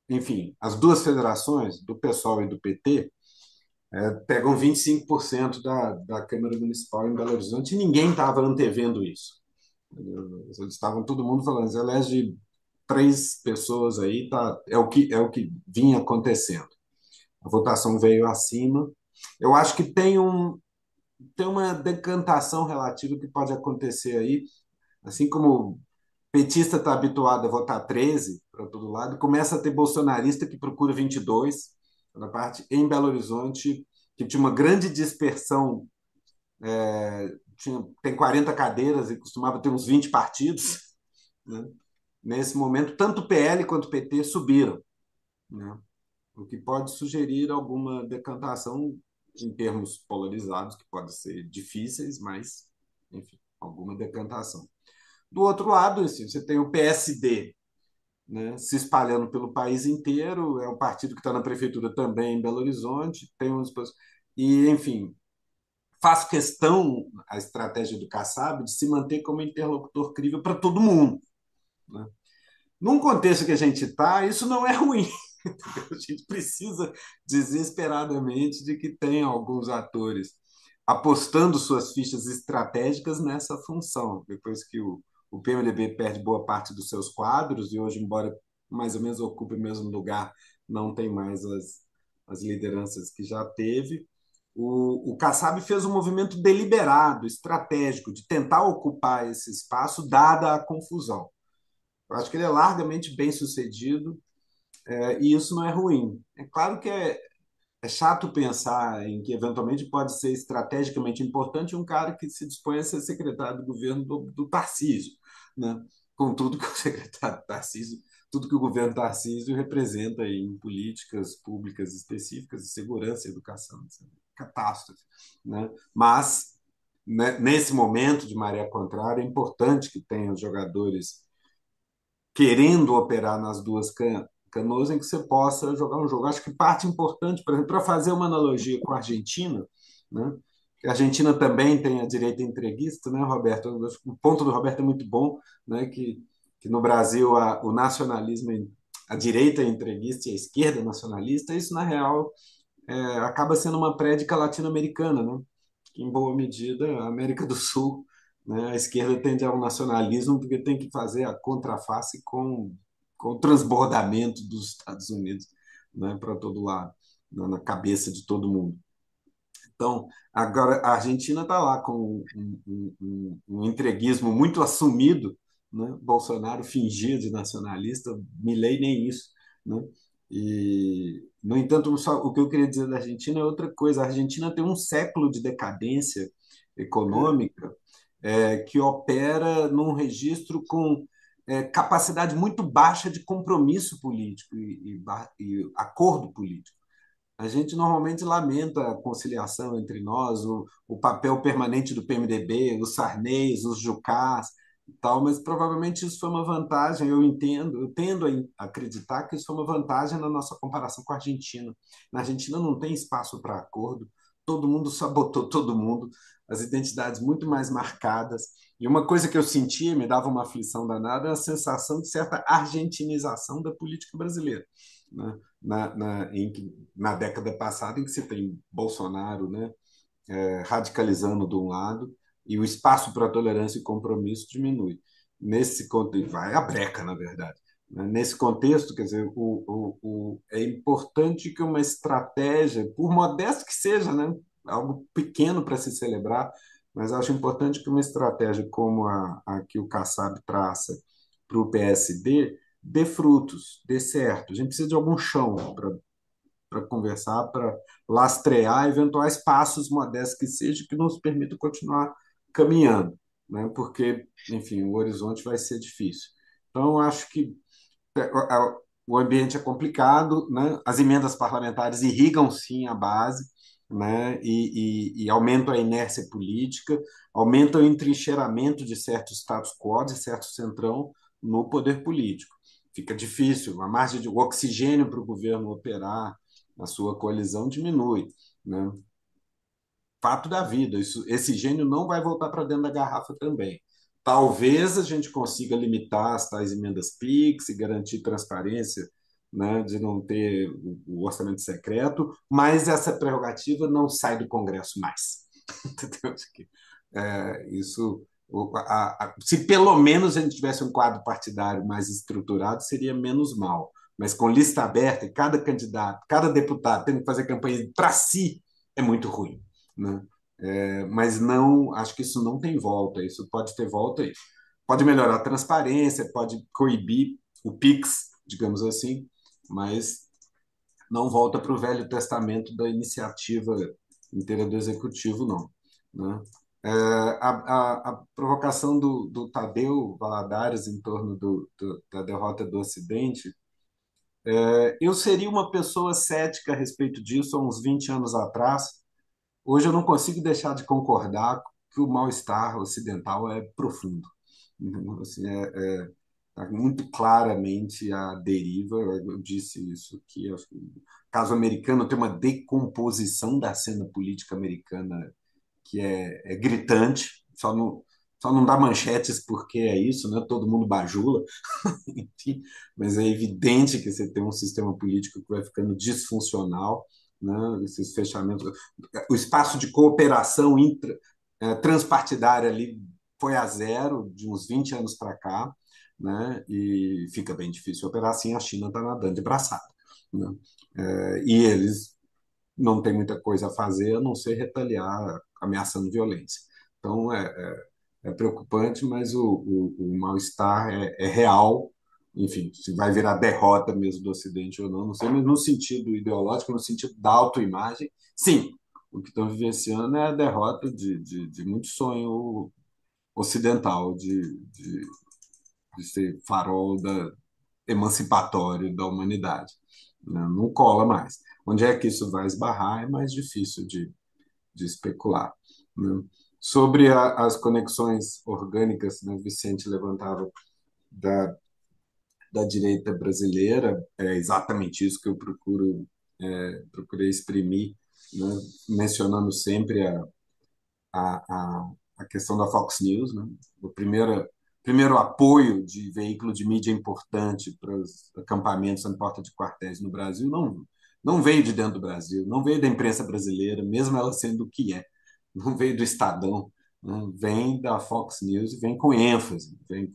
Enfim, as duas federações, do PSOL e do PT, pegam 25% da Câmara Municipal em Belo Horizonte e ninguém estava antevendo isso. Eles estavam todo mundo falando, você elege três pessoas aí, tá, é o que vinha acontecendo. A votação veio acima. Eu acho que tem uma decantação relativa que pode acontecer aí, assim como o petista está habituado a votar 13 para todo lado, começa a ter bolsonarista que procura 22 na parte em Belo Horizonte, que tinha uma grande dispersão, tem 40 cadeiras e costumava ter uns 20 partidos, né? Nesse momento, tanto o PL quanto o PT subiram, né? O que pode sugerir alguma decantação em termos polarizados, que podem ser difíceis, mas, enfim, alguma decantação. Do outro lado, assim, você tem o PSD, né, se espalhando pelo país inteiro, é um partido que está na prefeitura também em Belo Horizonte, tem uns... E, enfim, faz questão a estratégia do Kassab de se manter como interlocutor crível para todo mundo, né? Num contexto que a gente está, isso não é ruim. A gente precisa desesperadamente de que tenha alguns atores apostando suas fichas estratégicas nessa função. Depois que o PMDB perde boa parte dos seus quadros e hoje, embora mais ou menos ocupe o mesmo lugar, não tem mais as lideranças que já teve. O Kassab fez um movimento deliberado, estratégico, de tentar ocupar esse espaço, dada a confusão. Eu acho que ele é largamente bem sucedido, e isso não é ruim. É claro que é chato pensar em que eventualmente pode ser estrategicamente importante um cara que se dispõe a ser secretário do governo do Tarcísio, né? Com tudo que o secretário Tarcísio, tudo que o governo Tarcísio representa em políticas públicas específicas de segurança e educação, isso é uma catástrofe, né? Mas, né, nesse momento de maré contrária, é importante que tenha os jogadores querendo operar nas duas canoas em que você possa jogar um jogo. Acho que parte importante, por exemplo, para fazer uma analogia com a Argentina, né? A Argentina também tem a direita entreguista, né, Roberto? O ponto do Roberto é muito bom, né? Que no Brasil o nacionalismo, a direita é entreguista e a esquerda é nacionalista. Isso, na real, acaba sendo uma prédica latino-americana, né? Que, em boa medida, a América do Sul, né, a esquerda tende ao nacionalismo porque tem que fazer a contraface com o transbordamento dos Estados Unidos, né, para todo lado, na cabeça de todo mundo. Então, agora a Argentina está lá com um entreguismo muito assumido, né? Bolsonaro fingia de nacionalista, Milei nem isso, né? E, no entanto, o que eu queria dizer da Argentina é outra coisa. A Argentina tem um século de decadência econômica, que opera num registro com capacidade muito baixa de compromisso político e acordo político. A gente normalmente lamenta a conciliação entre nós, o papel permanente do PMDB, os Sarneys, os Jucás e tal, mas provavelmente isso foi uma vantagem, eu tendo a acreditar que isso foi uma vantagem na nossa comparação com a Argentina. Na Argentina não tem espaço para acordo, todo mundo sabotou todo mundo, as identidades muito mais marcadas. E uma coisa que eu sentia, me dava uma aflição danada, é a sensação de certa argentinização da política brasileira, né? Na década passada, em que você tem Bolsonaro, né, radicalizando de um lado e o espaço para tolerância e compromisso diminui. Nesse contexto, vai a breca, na verdade. Né? Nesse contexto, quer dizer, é importante que uma estratégia, por modesto que seja, né, algo pequeno para se celebrar, mas acho importante que uma estratégia como a que o Kassab traça para o PSD dê frutos, dê certo. A gente precisa de algum chão para conversar, para lastrear eventuais passos modestos que sejam, que nos permitam continuar caminhando, né? Porque, enfim, o horizonte vai ser difícil. Então, eu acho que o ambiente é complicado, né? As emendas parlamentares irrigam sim a base, né? E aumentam a inércia política, aumentam o entrincheiramento de certo status quo, de certo centrão no poder político. Fica difícil, a margem de o oxigênio para o governo operar, a sua coalizão diminui, né? Fato da vida. Esse gênio não vai voltar para dentro da garrafa também. Talvez a gente consiga limitar as tais emendas PIX e garantir transparência, né, de não ter o orçamento secreto, mas essa prerrogativa não sai do Congresso mais. Entendeu? Isso, se pelo menos a gente tivesse um quadro partidário mais estruturado, seria menos mal. Mas com lista aberta e cada candidato, cada deputado tendo que fazer campanha para si, é muito ruim, né? Mas não, acho que isso não tem volta. Isso pode ter volta aí. Pode melhorar a transparência, pode coibir o PIX, digamos assim, mas não volta para o Velho Testamento da iniciativa inteira do executivo, não, né? A provocação do Tadeu Valadares em torno da derrota do Ocidente, eu seria uma pessoa cética a respeito disso há uns 20 anos atrás. Hoje eu não consigo deixar de concordar que o mal-estar ocidental é profundo. Assim, tá muito claramente a deriva. Eu disse isso, que o caso americano tem uma decomposição da cena política americana que é gritante, só não dá manchetes porque é isso, né? Todo mundo bajula, enfim, mas é evidente que você tem um sistema político que vai ficando disfuncional, né? Esses fechamentos, o espaço de cooperação transpartidária ali foi a zero de uns 20 anos para cá, né? E fica bem difícil operar assim, a China está nadando de braçada, né? E eles não têm muita coisa a fazer a não ser retaliar ameaçando violência. Então, é preocupante, mas o mal-estar é real. Enfim, se vai virar derrota mesmo do Ocidente ou não, não sei, mas no sentido ideológico, no sentido da autoimagem, sim, o que estão vivenciando é a derrota de muito sonho ocidental de ser farol emancipatório da humanidade, né? Não cola mais. Onde é que isso vai esbarrar é mais difícil de especular, né? Sobre as conexões orgânicas, né, Vicente levantava da, da direita brasileira, é exatamente isso que eu procurei exprimir, né, mencionando sempre a questão da Fox News, né? O primeiro apoio de veículo de mídia importante para os acampamentos na porta de quartéis no Brasil não veio de dentro do Brasil, não veio da imprensa brasileira, mesmo ela sendo o que é, não veio do Estadão, né? Vem da Fox News e vem com ênfase, vem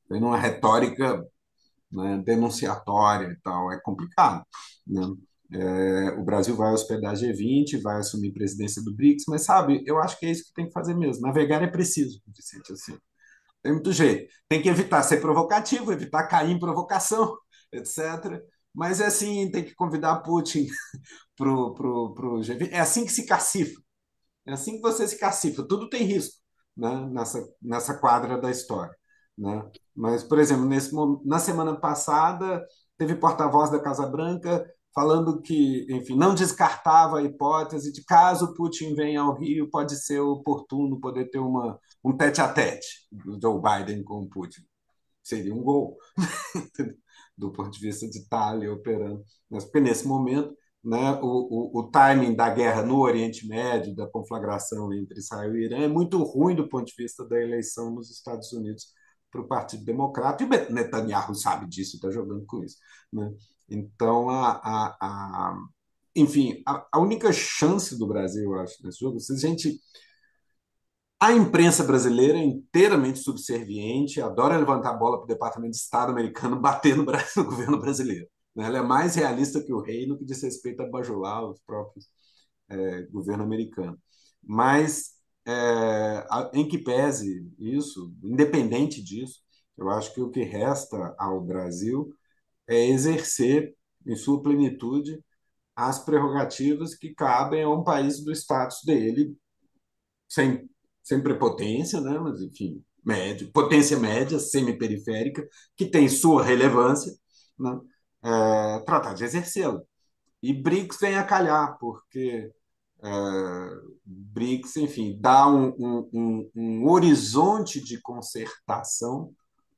numa retórica, né, denunciatória e tal, é complicado, né? O Brasil vai hospedar a G20, vai assumir a presidência do BRICS, mas sabe, eu acho que é isso que tem que fazer mesmo. Navegar é preciso, Vicente, assim. Tem muito jeito. Tem que evitar ser provocativo, evitar cair em provocação, etc. Mas é assim, tem que convidar Putin pro G20. É assim que se cacifa. É assim que você se cacifa. Tudo tem risco, né, nessa quadra da história, né? Mas, por exemplo, na semana passada, teve porta-voz da Casa Branca falando que, enfim, não descartava a hipótese de caso Putin venha ao Rio, pode ser oportuno poder ter um tete-a-tete do Joe Biden com o Putin. Seria um gol, do ponto de vista de estar ali operando. Mas porque nesse momento, né, o timing da guerra no Oriente Médio, da conflagração entre Israel e Irã, é muito ruim do ponto de vista da eleição nos Estados Unidos para o Partido Democrata, e Netanyahu sabe disso, está jogando com isso, né? Então, enfim, a única chance do Brasil, eu acho, nesse jogo, se a gente a imprensa brasileira é inteiramente subserviente, adora levantar a bola para o Departamento de Estado americano bater no, Brasil, no governo brasileiro, né? Ela é mais realista que o rei no que diz respeito a bajular os próprios governo americano. Mas, em que pese isso, independente disso, eu acho que o que resta ao Brasil é exercer, em sua plenitude, as prerrogativas que cabem a um país do status dele, sem, sem prepotência, né? Mas, enfim, médio, potência média, semi-periférica, que tem sua relevância, né? Tratar de exercê-la. E BRICS vem a calhar, porque BRICS, enfim, dá um horizonte de concertação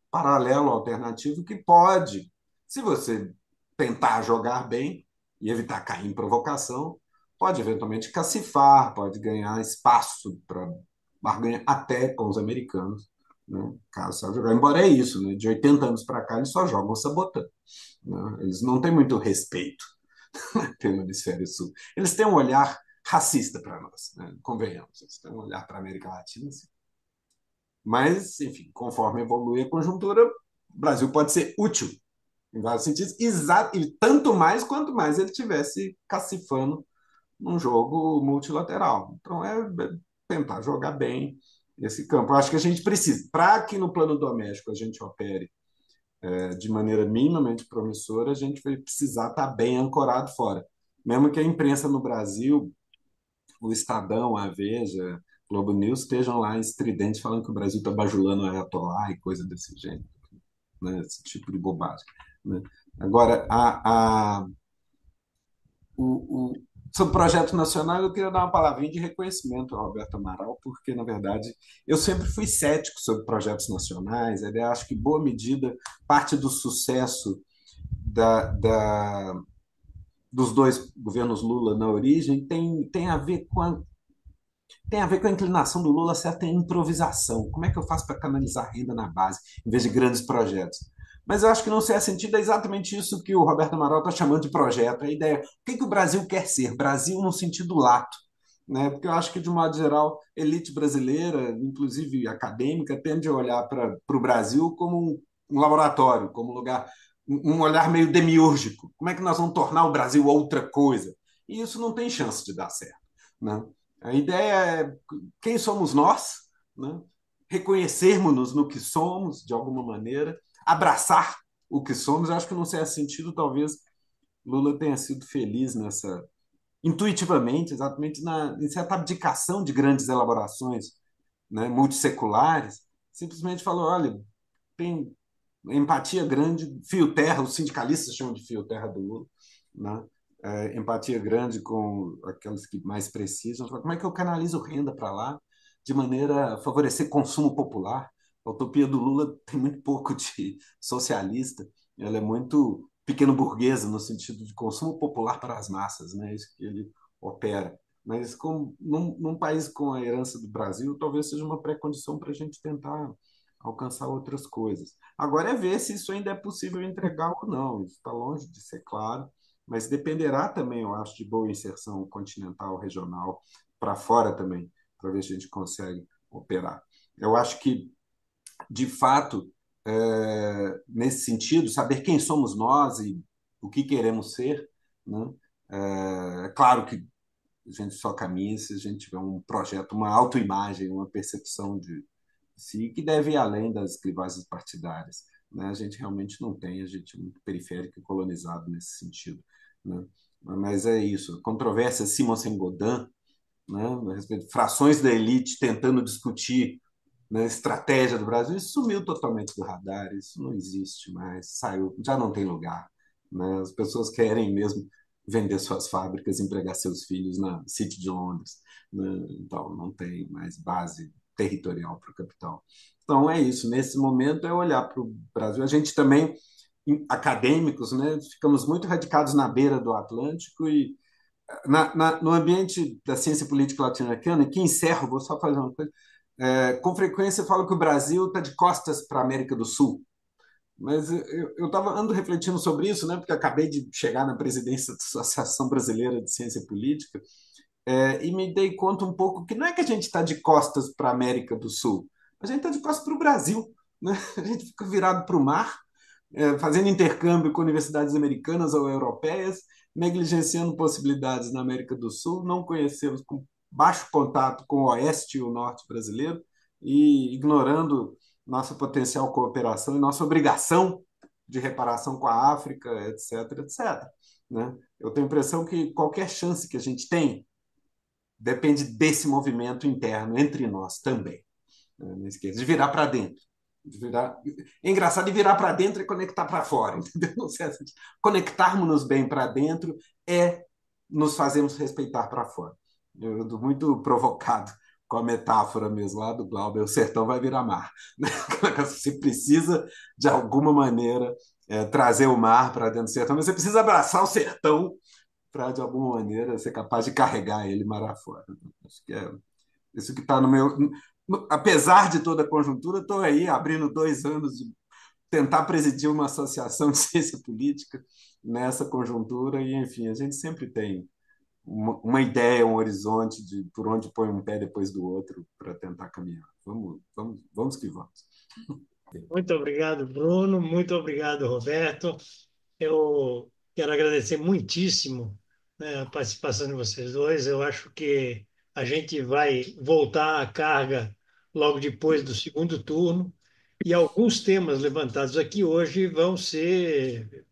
paralelo, alternativo, que pode, se você tentar jogar bem e evitar cair em provocação, pode eventualmente cacifar, pode ganhar espaço para barganhar até com os americanos, né? Caso saiba jogar. Embora é isso, né? De 80 anos para cá, eles só jogam sabotando. Né? Eles não têm muito respeito pelo hemisfério sul. Eles têm um olhar racista para nós, né? Convenhamos. Eles têm um olhar para a América Latina, assim. Mas, enfim, conforme evolui a conjuntura, o Brasil pode ser útil em vários sentidos, e tanto mais quanto mais ele tivesse cacifando num jogo multilateral. Então, tentar jogar bem esse campo. Eu acho que a gente precisa, para que no plano doméstico a gente opere de maneira minimamente promissora, a gente vai precisar estar bem ancorado fora. Mesmo que a imprensa no Brasil, o Estadão, a Veja, Globo News, estejam lá estridentes falando que o Brasil está bajulando o Ayatollah e coisa desse jeito, né? Esse tipo de bobagem. Né? Agora, o, sobre o projeto nacional, eu queria dar uma palavrinha de reconhecimento ao Roberto Amaral, porque, na verdade, eu sempre fui cético sobre projetos nacionais. Eu acho que, em boa medida, parte do sucesso dos dois governos Lula na origem tem a ver com a inclinação do Lula a certa improvisação. Como é que eu faço para canalizar renda na base, em vez de grandes projetos? Mas eu acho que não se é sentido é exatamente isso que o Roberto Amaral está chamando de projeto. A ideia, o que o Brasil quer ser? Brasil no sentido lato. Né? Porque eu acho que, de um modo geral, a elite brasileira, inclusive acadêmica, tende a olhar para o Brasil como um laboratório, como um lugar, um olhar meio demiúrgico. Como é que nós vamos tornar o Brasil outra coisa? E isso não tem chance de dar certo. Né? A ideia é quem somos nós, né? Reconhecermos-nos no que somos, de alguma maneira, abraçar o que somos. Eu acho que, num certo sentido, talvez Lula tenha sido feliz nessa, intuitivamente, exatamente em certa abdicação de grandes elaborações, né, multisseculares. Simplesmente falou: olha, tem empatia grande, fio terra, os sindicalistas chamam de fio terra do Lula, né? Empatia grande com aqueles que mais precisam. Como é que eu canalizo renda para lá de maneira a favorecer consumo popular? A utopia do Lula tem muito pouco de socialista, ela é muito pequeno burguesa no sentido de consumo popular para as massas, né? Isso que ele opera. Mas num país com a herança do Brasil, talvez seja uma pré-condição para a gente tentar alcançar outras coisas. Agora é ver se isso ainda é possível entregar ou não. Isso está longe de ser claro, mas dependerá também, eu acho, de boa inserção continental, regional, para fora também, para ver se a gente consegue operar. Eu acho que, de fato, nesse sentido, saber quem somos nós e o que queremos ser, né? É claro que a gente só caminha se a gente tiver um projeto, uma autoimagem, uma percepção de si, que deve ir além das clivagens partidárias. Né? A gente realmente não tem, a gente é muito periférico e colonizado nesse sentido. Né? Mas é isso. A controvérsia Simon-Godin, né, a respeito de frações da elite tentando discutir, né, estratégia do Brasil, isso sumiu totalmente do radar, isso não existe mais, saiu, já não tem lugar. Né? As pessoas querem mesmo vender suas fábricas, empregar seus filhos na City de Londres. Né? Então, não tem mais base territorial para o capital. Então, é isso. Nesse momento, é olhar para o Brasil. A gente também, acadêmicos, né, ficamos muito radicados na beira do Atlântico e no ambiente da ciência política latino-americana, que encerro, vou só fazer uma coisa, com frequência eu falo que o Brasil está de costas para a América do Sul, mas eu ando refletindo sobre isso, né, porque acabei de chegar na presidência da Associação Brasileira de Ciência Política, e me dei conta um pouco que não é que a gente está de costas para a América do Sul, a gente está de costas para o Brasil. Né? A gente fica virado para o mar, fazendo intercâmbio com universidades americanas ou europeias, negligenciando possibilidades na América do Sul, não conhecemos com baixo contato com o oeste e o norte brasileiro e ignorando nossa potencial cooperação e nossa obrigação de reparação com a África, etc, etc. Né? Eu tenho a impressão que qualquer chance que a gente tem depende desse movimento interno entre nós também. Né? Não esqueça de virar para dentro. De virar... É engraçado, de virar para dentro e conectar para fora, entendeu? Conectarmos-nos bem para dentro é nos fazermos respeitar para fora. Eu estou muito provocado com a metáfora mesmo lá do Glauber, o sertão vai virar mar. Você precisa, de alguma maneira, trazer o mar para dentro do sertão, mas você precisa abraçar o sertão para, de alguma maneira, ser capaz de carregar ele mar afora. Acho que é isso que está no meu. Apesar de toda a conjuntura, estou aí abrindo 2 anos de tentar presidir uma associação de ciência política nessa conjuntura, e, enfim, a gente sempre tem uma ideia, um horizonte de por onde põe um pé depois do outro para tentar caminhar. Vamos que vamos. Muito obrigado, Bruno. Muito obrigado, Roberto. Eu quero agradecer muitíssimo, né, a participação de vocês dois. Eu acho que a gente vai voltar à carga logo depois do segundo turno, e alguns temas levantados aqui hoje vão ser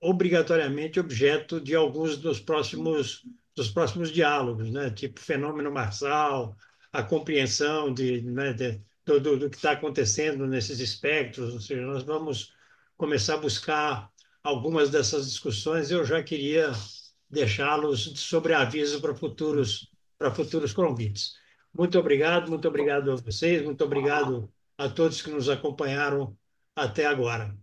obrigatoriamente objeto de alguns dos próximos diálogos, né? Tipo fenômeno marçal, a compreensão do que está acontecendo nesses espectros. Ou seja, nós vamos começar a buscar algumas dessas discussões. Eu já queria deixá-los sobre aviso para futuros convites. Muito obrigado a vocês, muito obrigado a todos que nos acompanharam até agora.